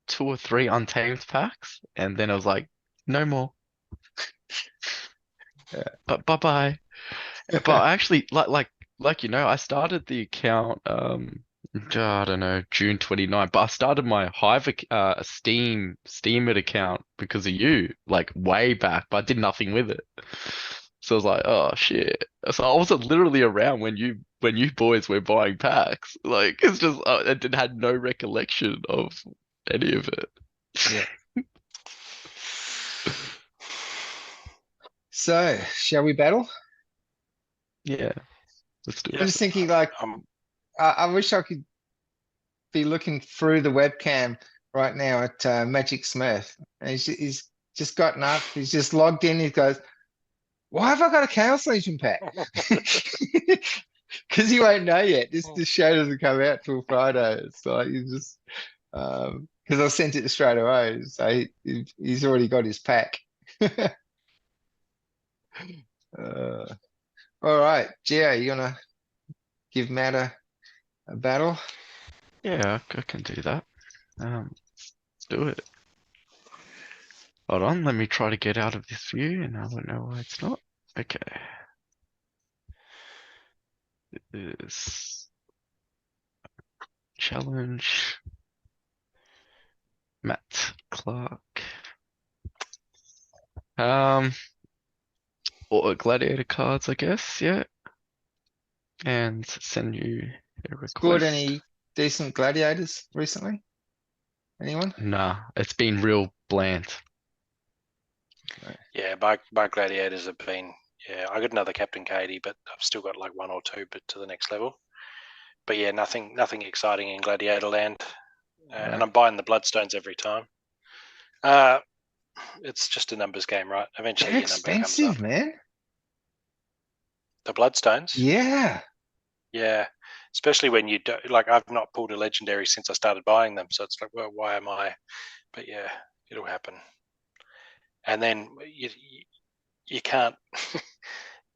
2 or 3 Untamed packs, and then I was like, no more. Yeah. But bye-bye. But I actually I started the account I don't know, June 29th, but I started my Steam account because of you, like way back, but I did nothing with it. So I was like, oh shit. So I wasn't literally around when you boys were buying packs. Like it's just had no recollection of any of it. Yeah. So, shall we battle? Yeah, let's do I'm it. just thinking, like, I wish I could be looking through the webcam right now at Magic Smith. And he's just gotten up. He's just logged in. He goes, "Why have I got a Chaos Legion pack?" Because he won't know yet. This show doesn't come out till Friday. It's like he's just because I sent it straight away. So he's already got his pack. All right, Gio, you gonna give Matt a battle? Yeah, I can do that. Let's do it. Hold on, let me try to get out of this view, and I don't know why it's not. Okay. It is challenge. Matt Clark. Or gladiator cards, I guess, yeah. And send you a Scored request. any decent gladiators recently? Anyone? Nah, it's been real bland. Yeah, my gladiators have been. Yeah, I got another Captain Katie, but I've still got like 1 or 2, but to the next level. But yeah, nothing exciting in Gladiator Land, and I'm buying the Bloodstones every time. It's just a numbers game, right? Eventually, They're your number comes expensive, up. man. The Bloodstones. Yeah. Yeah, especially when you do, like I've not pulled a legendary since I started buying them, so it's like, well, why am I? But yeah, it'll happen. And then you can't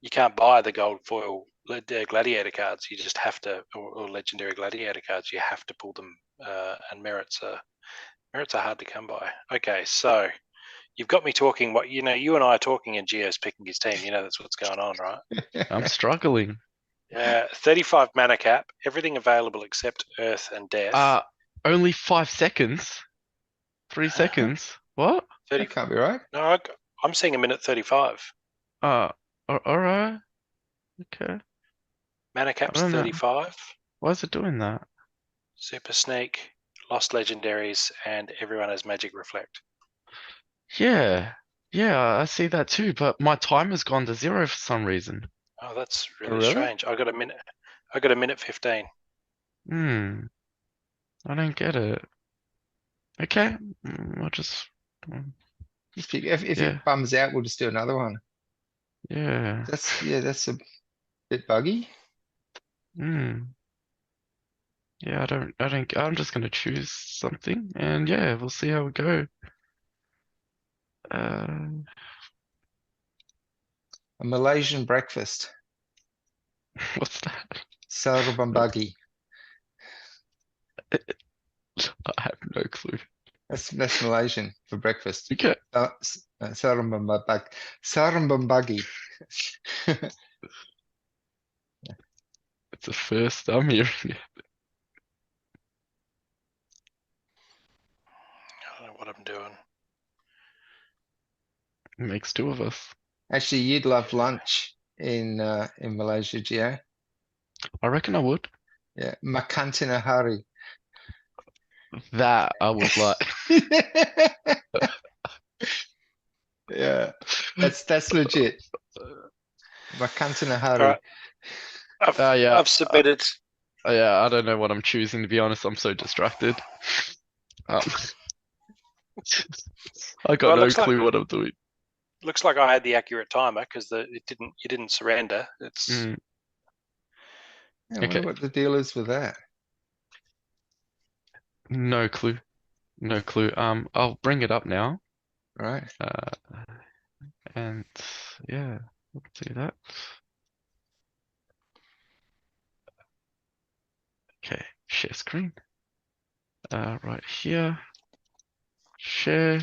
you can't buy the gold foil gladiator cards. You just have to, or legendary gladiator cards. You have to pull them, and merits are hard to come by. Okay, so you've got me talking. What you and I are talking, and Gio's picking his team. You know that's what's going on, right? I'm struggling. 35 mana cap. Everything available except Earth and Death. Only 5 seconds. 3 seconds. What? 30. That can't be right. No, I'm seeing a minute 35. All right. Okay. Mana cap's I don't know. 35. Why is it doing that? Super Sneak, Lost Legendaries, and everyone has Magic Reflect. Yeah. Yeah, I see that too, but my timer's gone to 0 for some reason. Oh, that's Oh, really really? strange. I got a minute 15. I don't get it. Okay. I'll just Just pick, if yeah. it bums out, we'll just do another one. Yeah. That's a bit buggy. Yeah, I'm just gonna choose something and yeah, we'll see how we go. A Malaysian breakfast. What's that? Sarabambagi. I have no clue. That's Malaysian for breakfast. Okay. Sarabambagi. It's the first I'm hearing it. I don't know what I'm doing. Makes two of us. Actually, you'd love lunch in Malaysia, Gio. I reckon I would. Yeah, makan tengah hari. That I would like. Yeah, that's legit. Makan tengah All hari. right. Yeah. I've submitted. Yeah, I don't know what I'm choosing, to be honest. I'm so distracted. Um, I got Well, it no looks like clue what I'm doing. I had the accurate timer because you didn't surrender. It's Mm, Yeah, I wonder okay, what the deal is with that. no clue. No clue. I'll bring it up now. Right. And yeah, let's see that. Okay, share screen. Right here. Share.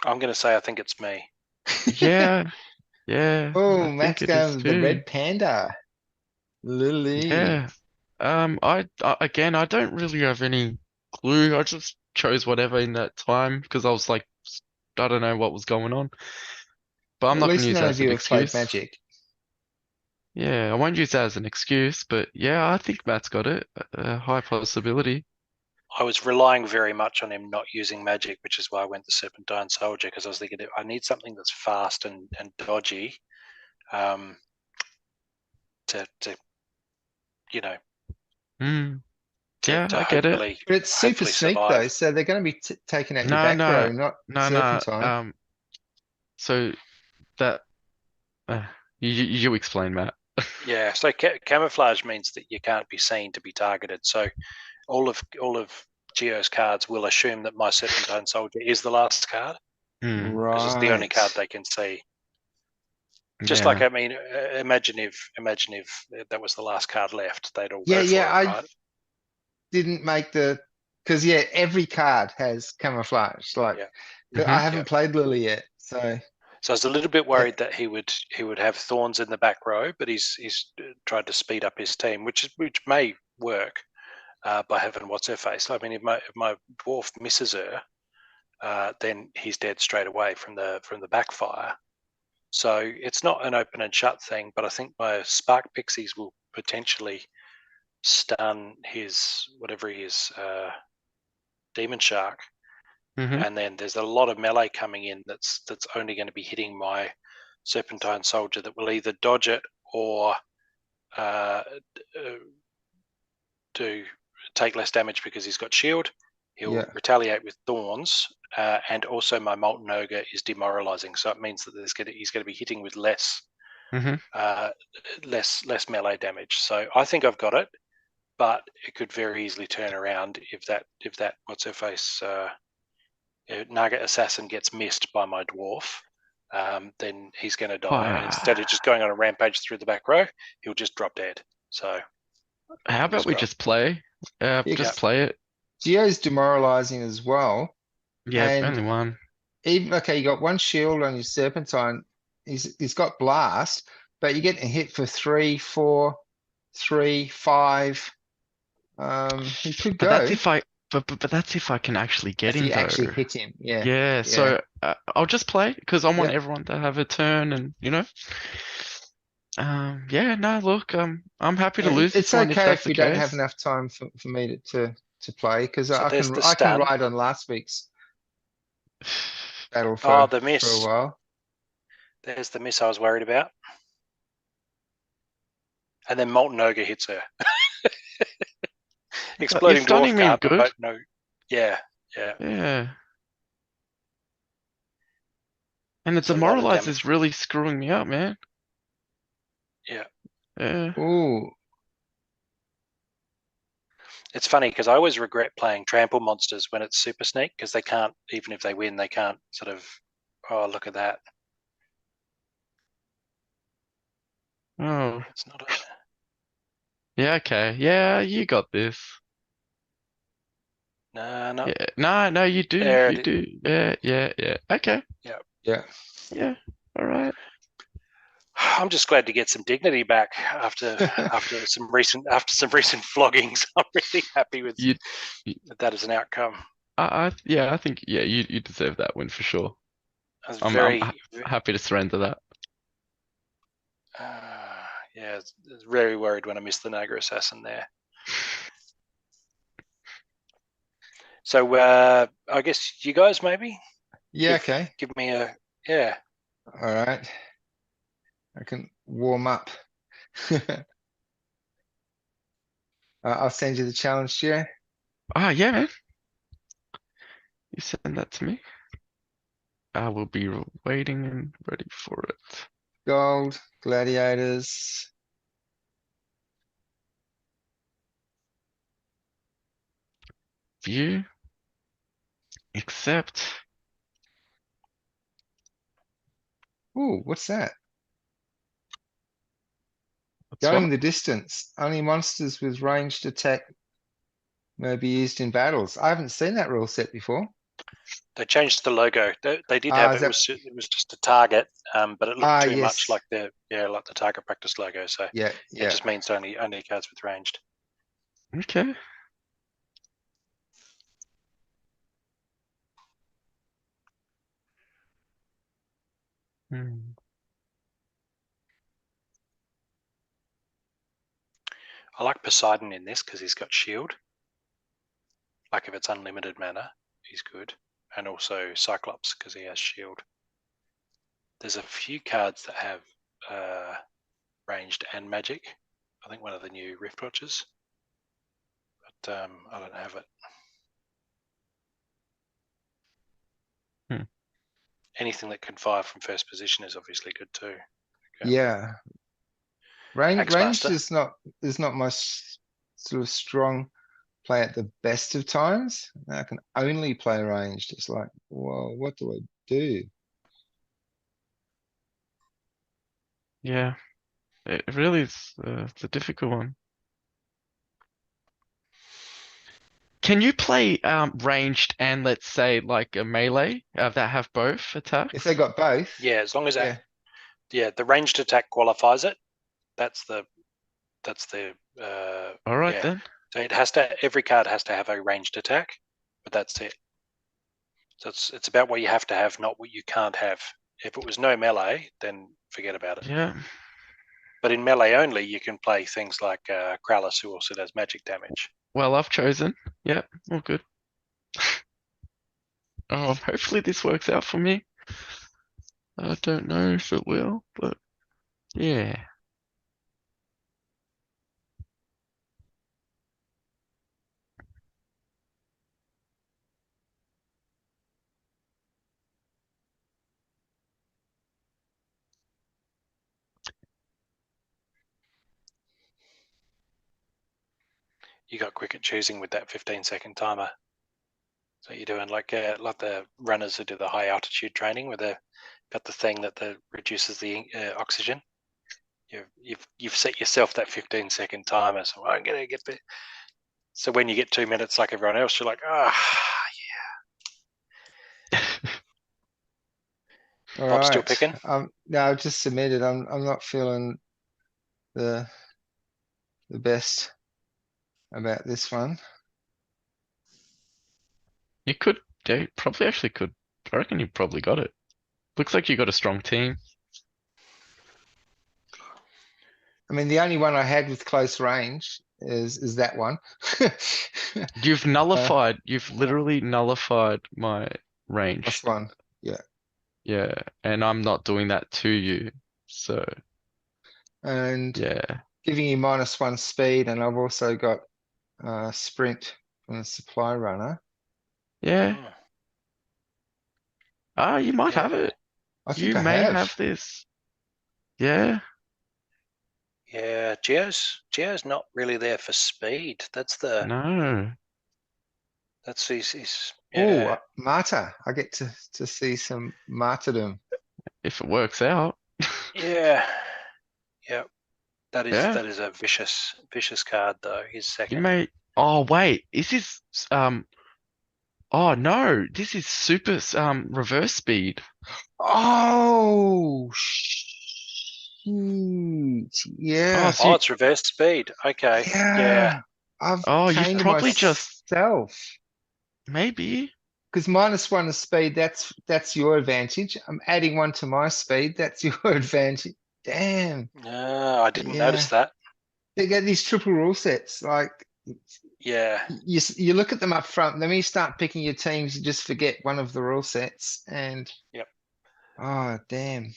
I'm going to say I think it's me. Yeah, yeah, Oh, I think Matt's it going is with the too. red panda. Lily. Yeah. I again, I don't really have any clue. I just chose whatever in that time because I was like, I don't know what was going on. But I'm At not going to least use none that of as an you have played excuse. Magic. Yeah, I won't use that as an excuse, but yeah, I think Matt's got it. A high possibility. I was relying very much on him not using magic, which is why I went the Serpentine Soldier, because I was thinking I need something that's fast and dodgy, to you know Mm, yeah, to I get it. But it's super hopefully sneak though, survive. so they're going to be taking out your No, back row, no, not no. Serpentine. So that uh, you explain, Matt. Yeah, so camouflage means that you can't be seen to be targeted. So all of Geo's cards will assume that my Serpentine Soldier is the last card Hmm. because it's the only Right. card they can see. Just like, Yeah. I mean, imagine if that was the last card left, they'd all Yeah, go for yeah, it, I right? didn't make because yeah, every card has camouflage. Like Yeah. I Hmm. haven't Yeah. played Lily yet, so So I was a little bit uh, worried that he would have thorns in the back row, but he's tried to speed up his team, which may work by having what's her face. I mean, if my dwarf misses her, then he's dead straight away from the backfire. So it's not an open and shut thing, but I think my Spark Pixies will potentially stun his whatever he is, Demon Shark, Hmm. and then there's a lot of melee coming in that's only going to be hitting my Serpentine Soldier that will either dodge it or uh, do take less damage because he's got shield. He'll yeah. retaliate with thorns, and also my Molten Ogre is demoralizing, so it means that he's going to be hitting with less Hmm. less melee damage. So I think I've got it, but it could very easily turn around if that what's her face Naga Assassin gets missed by my dwarf. Then he's going to die, and instead of just going on a rampage through the back row, he'll just drop dead. So How fingers about we crossed. just play? Yeah, Yeah. Just play it. Geo's demoralizing as well. Yeah, And only one. even okay, you got one shield on your Serpentine. He's got blast, but you're getting hit for 3, 4, 3, 5. He could But that's go if I, but that's if I can actually get if him you though. actually hit him. Yeah, Yeah, yeah, so I'll just play because I want yeah. everyone to have a turn, and yeah, no, look, I'm happy to lose It's this one if okay that's if the we don't have case. enough time for me to play because So I there's can the I can stun. ride on last week's battle Oh, for the a miss. while. There's the miss I was worried about. And then Molten Ogre hits her. You're Exploding stunning Dwarf me card, but good. no. Yeah, yeah. Yeah, and the It's a lot of demoralize damage. is really screwing me up, man. Yeah. Yeah. Ooh, It's funny because I always regret playing trample monsters when it's super sneak because they can't, even if they win, they can't sort of, oh, look at that. Oh, It's not a, yeah, okay. Yeah, you got this. no. Yeah, no, no, you do, There you it is. do. Yeah, yeah, yeah. Okay. Yeah. yeah. Yeah. All right. I'm just glad to get some dignity back after some recent floggings. I'm really happy with You, you that as an outcome. Yeah, I think you deserve that win for sure. I was I'm very, happy to surrender that. yeah, very worried when I missed the Naga Assassin there. So I guess you guys maybe Yeah, okay. give me a yeah. All right. I can warm up. I'll send you the challenge, Stu. Yeah, man. You send that to me. I will be waiting and ready for it. Gold, gladiators. View. Accept. Ooh, what's that? What's Going what? the distance. Only monsters with ranged attack may be used in battles. I haven't seen that rule set before. They changed the logo. They did Ah, have is it that? was just a target, but it looked Ah, too much yes. like the target practice logo. So Yeah, it yeah. just means only cards with ranged. Okay. Hmm. I like Poseidon in this because he's got shield. Like if it's unlimited mana, he's good, and also Cyclops because he has shield. There's a few cards that have ranged and magic. I think one of the new Rift Watches, but I don't have it. Anything that can fire from first position is obviously good too. Okay. Yeah. Range Axemaster. is not my sort of strong play at the best of times. I can only play ranged. It's like, well, what do I do? Yeah. It really is. It's a difficult one. Can you play ranged and let's say like a melee that have both If they attacks? got both, Yeah, as long as yeah. the ranged attack qualifies it. That's the All right yeah. then. So every card has to have a ranged attack, but that's it. So it's about what you have to have, not what you can't have. If it was no melee, then forget about it. Yeah. But in melee only, you can play things like Krallis, who also does magic damage. Well, I've chosen. Yeah, all good. Hopefully this works out for me. I don't know if it will, but yeah. You got quick at choosing with that 15-second timer. So you're doing like the runners who do the high altitude training, where they've got the thing that reduces the oxygen. You've set yourself that 15-second timer, so I'm gonna get there. So when you get 2 minutes like everyone else, you're like, All Bob's still right. picking. No, I've just submitted. I'm not feeling the best about this one. You could, yeah, you probably actually could. I reckon you probably got it. Looks like you got a strong team. I mean, the only one I had with close range is that one. You've you've literally nullified my Plus ranged. one. Yeah. Yeah, and I'm not doing that to you. So, And yeah. giving you -1 speed, and I've also got sprint from the supply runner. Yeah. You might have Yeah, it. I think You I may have. have this. Yeah. yeah. Geo's not really there for speed. That's No. his Oh, yeah. Marta. I get to see some martyrdom. If it works out. Yeah, yeah. Yeah. That is a vicious card though. His You second. may. Oh, wait. Is this oh no, this is super reverse speed. Oh, shoot. Oh, Yeah. so Oh, you, it's reverse speed. Okay. Yeah. Yeah. I've oh, you've chained probably just myself. Maybe. Because -1 is speed, that's your advantage. I'm adding 1 to my speed, that's your advantage. Damn. No, I didn't Yeah. notice that. They get these triple rule sets. Like Yeah. you look at them up front, then when you start picking your teams, you just forget one of the rule sets. And Yep. oh damn.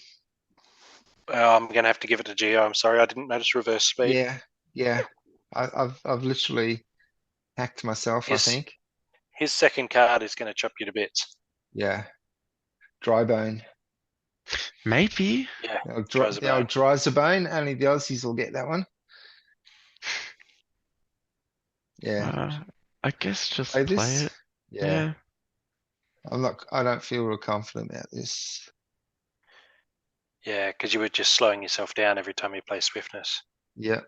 I'm gonna have to give it to Geo. I'm sorry, I didn't notice reverse speed. Yeah. I've literally hacked myself, I His think. his second card is gonna chop you to bits. Yeah. Dry bone. Maybe. Yeah. The old dries a bone. Only the Aussies will get that one. Yeah. I guess just Play play this. it. Yeah. Yeah. I don't feel real confident about this. Yeah, because you were just slowing yourself down every time you play swiftness. Yeah.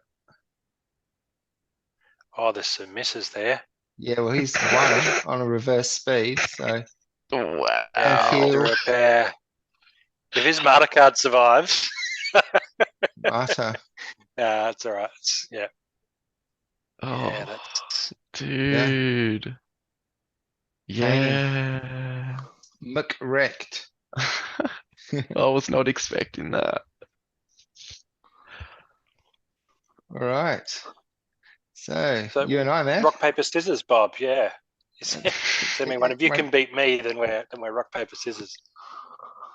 Oh, there's some misses there. Yeah, well, he's 1 on a reverse speed, so Wow. don't feel Repair. If his Marta card survives, Marta. it's all right. Yeah. Oh, Yeah, that's dude. Hanging. Yeah. McWrecked. I was not expecting that. All right. So you and I, man. rock paper scissors, Bob. Yeah. I mean, if you can beat me, then we're rock paper scissors.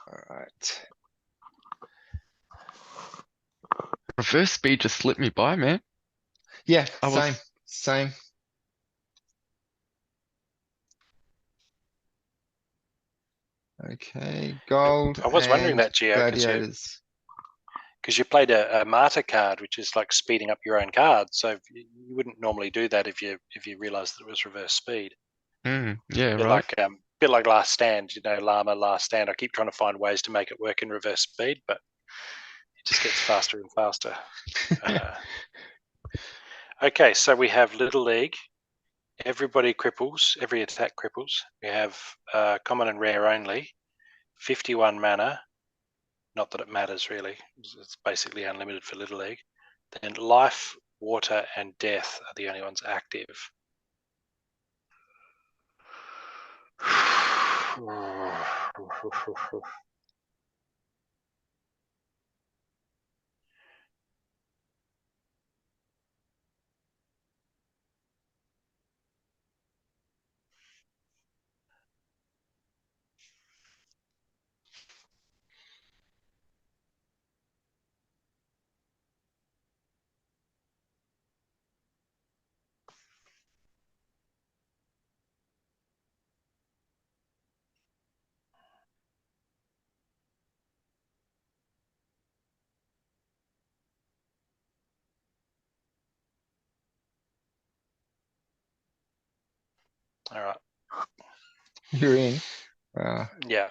All right. Reverse speed just slipped me by, man. Yeah, I was same. Okay, gold I was wondering and that, Gio, gladiators. because you played a Marta card, which is like speeding up your own card. So you wouldn't normally do that if you realised that it was reverse speed. yeah, Bit right. like Last Stand, Llama Last Stand. I keep trying to find ways to make it work in reverse speed, but it just gets faster and faster. Okay, so we have Little League. Everybody cripples. Every attack cripples. We have common and rare only. 51 mana. Not that it matters really. It's basically unlimited for Little League. Then life, water, and death are the only ones active. All right. You're in. Yeah.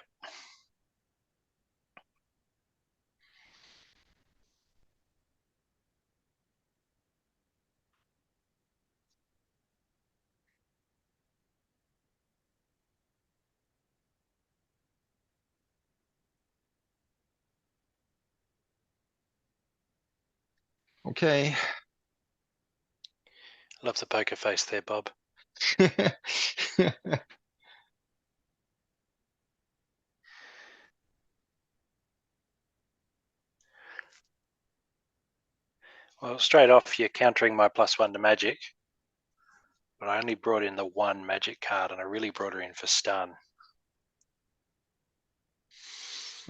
Okay. Love the poker face there, Bob. Well, straight off, you're countering my +1 to magic. But I only brought in the 1 magic card, and I really brought her in for stun.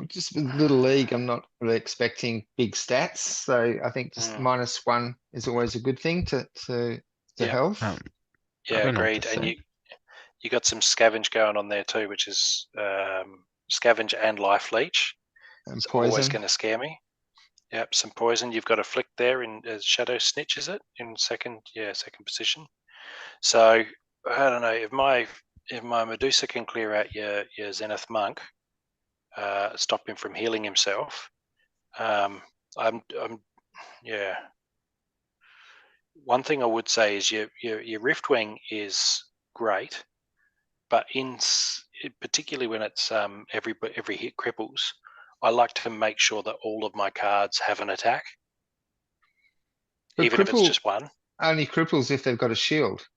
Just with Little League, I'm not really expecting big stats, so I think just -1 is always a good thing to health. Yeah, agreed. And you got some scavenge going on there too, which is scavenge and life leach. And it's poison. Always going to scare me. Yep, some poison. You've got a flick there in Shadow Snitch, is it? In second position. So I don't know if my Medusa can clear out your Zenith Monk, stop him from healing himself. Yeah. One thing I would say is your Riftwing is great, but particularly when it's every hit cripples, I like to make sure that all of my cards have an attack, But even if it's just 1. Only cripples if they've got a shield.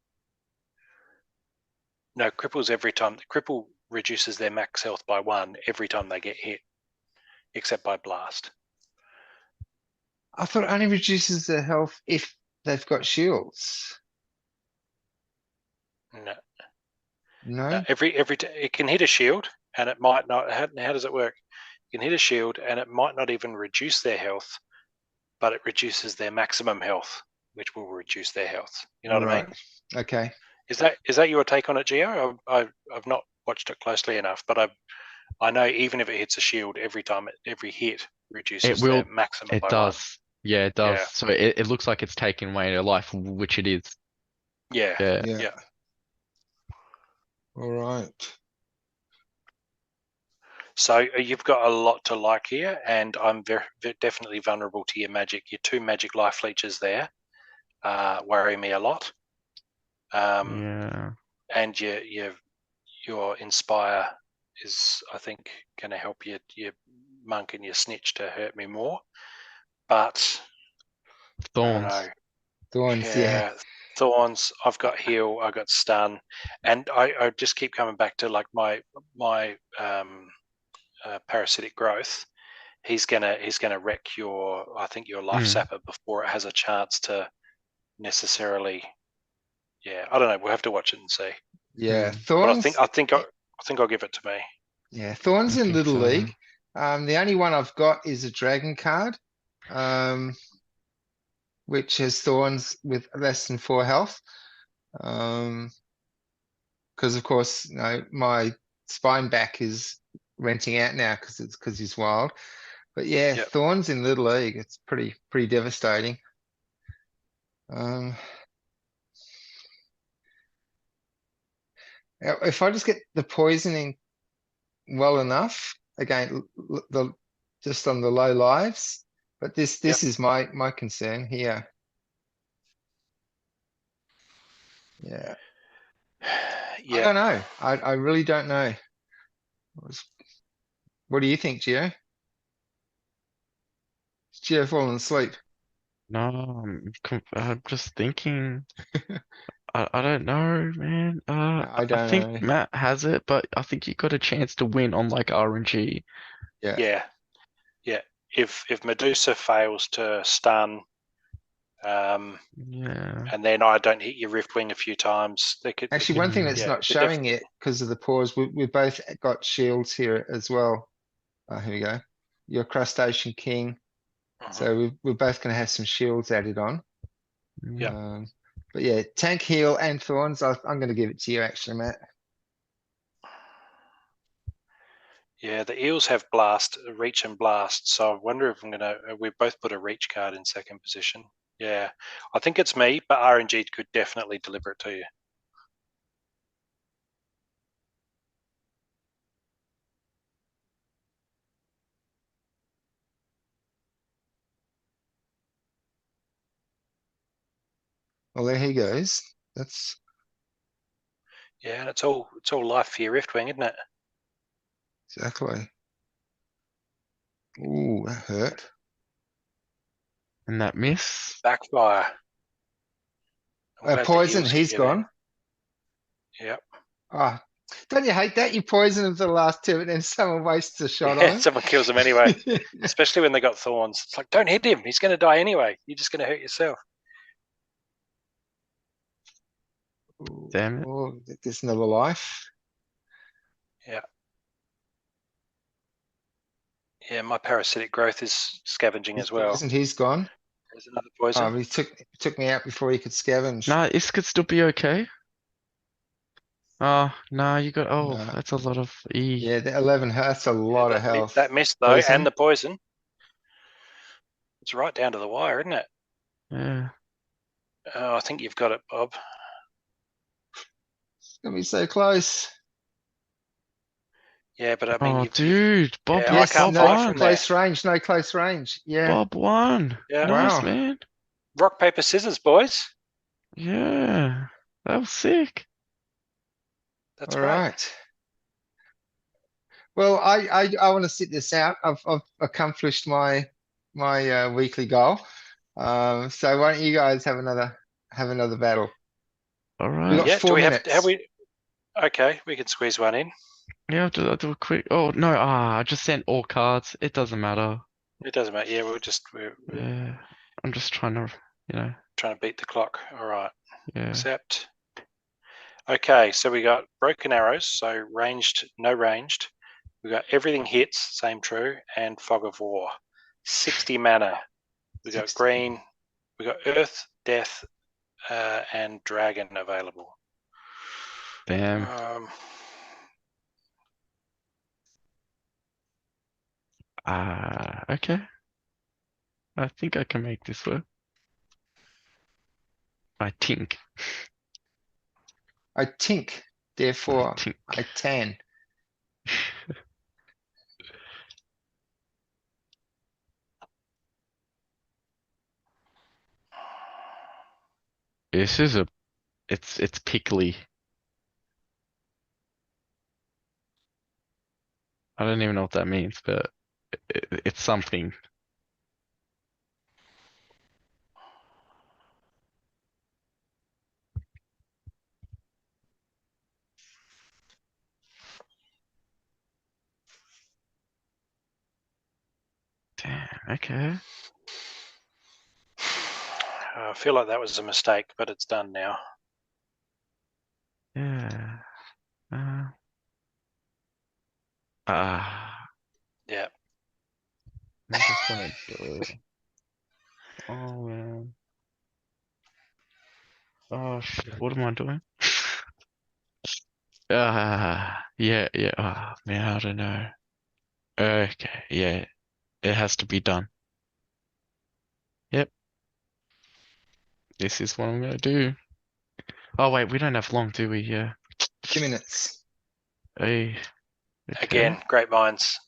No, cripples every time. Cripple reduces their max health by 1 every time they get hit, except by blast. I thought it only reduces their health if they've got shields. No, No? it can hit a shield, and it might not. How does it work? You can hit a shield, and it might not even reduce their health, but it reduces their maximum health, which will reduce their health. You know what I mean? Right. Okay. Is that your take on it, Gio? I've not watched it closely enough, but I know even if it hits a shield, every hit It reduces will. their maximum It by 1. does. Yeah, it does. Yeah. So it looks like it's taking away their life, which it is. Yeah. Yeah. Yeah. All right. So you've got a lot to like here, and I'm definitely vulnerable to your magic. Your 2 magic life leeches there worry me a lot. Yeah. And your inspire is, I think, going to help your monk and your snitch to hurt me more. But I don't Thorns. know. Thorns, yeah. Thorns. I've got heal. I got stun, and I just keep coming back to like my parasitic growth. He's gonna wreck your, I think, your life sapper before it has a chance to necessarily. Yeah, I don't know. We'll have to watch it and see. Yeah. Mm. But I Thorns. think I'll give it to me. Yeah. Thorns I in think Little so. League. The only one I've got is a dragon card. Which has thorns with less than 4 health. Because of course, my spine back is renting out now because he's wild. But yeah, Yep. thorns in Little League, it's pretty devastating. If I just get the poisoning well enough, again, just on the low lives, but this Yep. is my concern here. Yeah. I don't know. I really don't know. What do you think, Gio? Is Gio falling asleep? No, I'm just thinking. I don't know, man. I I don't think know. Matt has it, but I think you got a chance to win on like RNG. Yeah. Yeah. If Medusa fails to stun, Yeah. and then I don't hit your Riftwing a few times, Actually, one thing that's not showing it because of the pause, we both got shields here as well. Here we go. Your Crustacean King. So we're both going to have some shields added on. Yeah. But yeah, tank, heal, and thorns. I'm going to give it to you, actually, Matt. Yeah, the eels have blast, reach and blast. So I wonder if we both put a reach card in second position. Yeah, I think it's me, but RNG could definitely deliver it to you. Well, there he goes. That's Yeah, and it's all life for your Riftwing, isn't it? exactly. Ooh, that hurt. And that miss. Backfire. I'm glad the Poison, eels he's get you there. gone. Yep. Ah, don't you hate that? You poison him for the last 2 and then someone wastes a shot on Yeah, him. someone kills them anyway, especially when they got thorns. It's like, don't hit him. He's going to die anyway. You're just going to hurt yourself. Damn it. Oh, there's another life. Yeah. Yeah, my parasitic growth is scavenging He's as well. poisoned, he's gone. There's another poison. Oh, he took me out before he could scavenge. Nah, this could still be okay. Oh, nah, you got. Oh, No. that's a lot of E. Yeah, the 11 that's a lot of health. That missed though, Poison. and the poison. It's right down to the wire, isn't it? Yeah. Oh, I think you've got it, Bob. It's gonna be so close. Yeah, but I mean, Oh, dude, Bob, Yeah, I Yes, can't no fly from there. close range, no close range. Yeah. Bob won. Yeah. Nice, Wow. man. Rock, paper, scissors, boys. Yeah, that was sick. That's All great. right. Well, I want to sit this out. I've accomplished my weekly goal. So why don't you guys have another battle? All We right. got Yeah. 4 Do we minutes. have Okay, we can squeeze one in. Yeah, I'll do a quick. Oh no, I just sent all cards. It doesn't matter. It doesn't matter. Yeah, we're Yeah, I'm just trying to, trying to beat the clock. All right, yeah. accept. Okay, so we got broken arrows, so ranged, no ranged. We got everything hits, same true, and fog of war. 60 mana. We got 60. green. We got earth, death, and dragon available. Damn. Okay. I think I can make this work. I think. I tink, therefore think. I tan. This is it's pickly. I don't even know what that means, but it's something. Damn, okay. I feel like that was a mistake, but it's done now. Yeah. Yeah. I'm just gonna do it. Oh man. Oh shit, what am I doing? Yeah. Oh man, I don't know. Okay, yeah, it has to be done. Yep, this is what I'm gonna do. Oh wait, we don't have long, do we? Yeah. 2 minutes. Hey, okay. Again, great minds.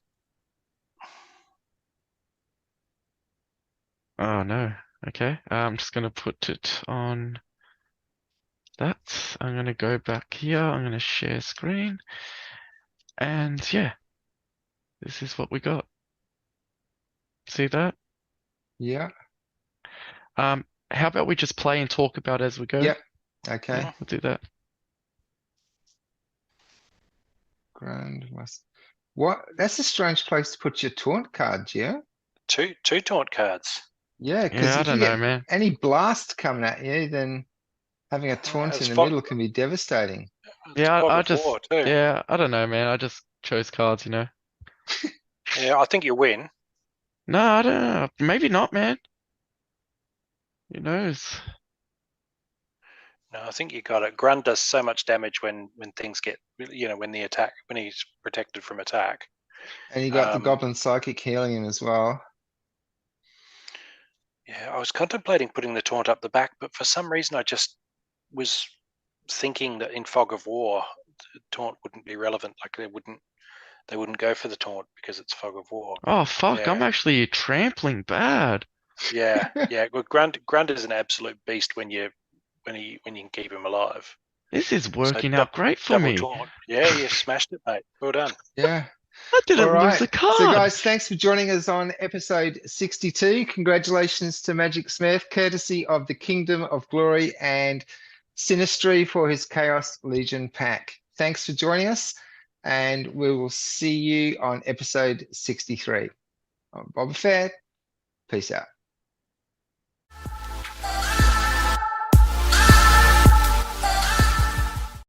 Oh no. Okay. I'm just gonna put it on that. I'm gonna go back here. I'm gonna share screen. And yeah, this is what we got. See that? Yeah. How about we just play and talk about as we go? Yep. Okay. Mhm. We'll do that. Grand West. What? That's a strange place to put your taunt cards, yeah? Two taunt cards. Yeah, Yeah, because I if you don't know, get man. any blast coming at you, then having a taunt It's in the fog, middle can be devastating. it's Yeah, fog I of just, war too. yeah, I don't know, man. I just chose cards, Yeah, I think you win. No, I don't know. Maybe not, man. Who knows? No, I think you got it. Grun does so much damage when things get, when he's protected from attack. And you got the Um, Goblin Psychic healing him as well. Yeah, I was contemplating putting the taunt up the back, but for some reason I just was thinking that in fog of war, taunt wouldn't be relevant. Like they wouldn't go for the taunt because it's fog of war. Oh, fuck. Yeah. I'm actually trampling bad. Yeah. Well, Grund is an absolute beast when you can keep him alive. This is So working out great for double me. taunt. Yeah, you smashed it, mate. Well done. Yeah. I All didn't lose a right. card. So, guys, thanks for joining us on episode 62. Congratulations to Magic Smith, courtesy of the Kingdom of Glory and Sinistry for his Chaos Legion pack. Thanks for joining us, and we will see you on episode 63. I'm Boba Fett. Peace out.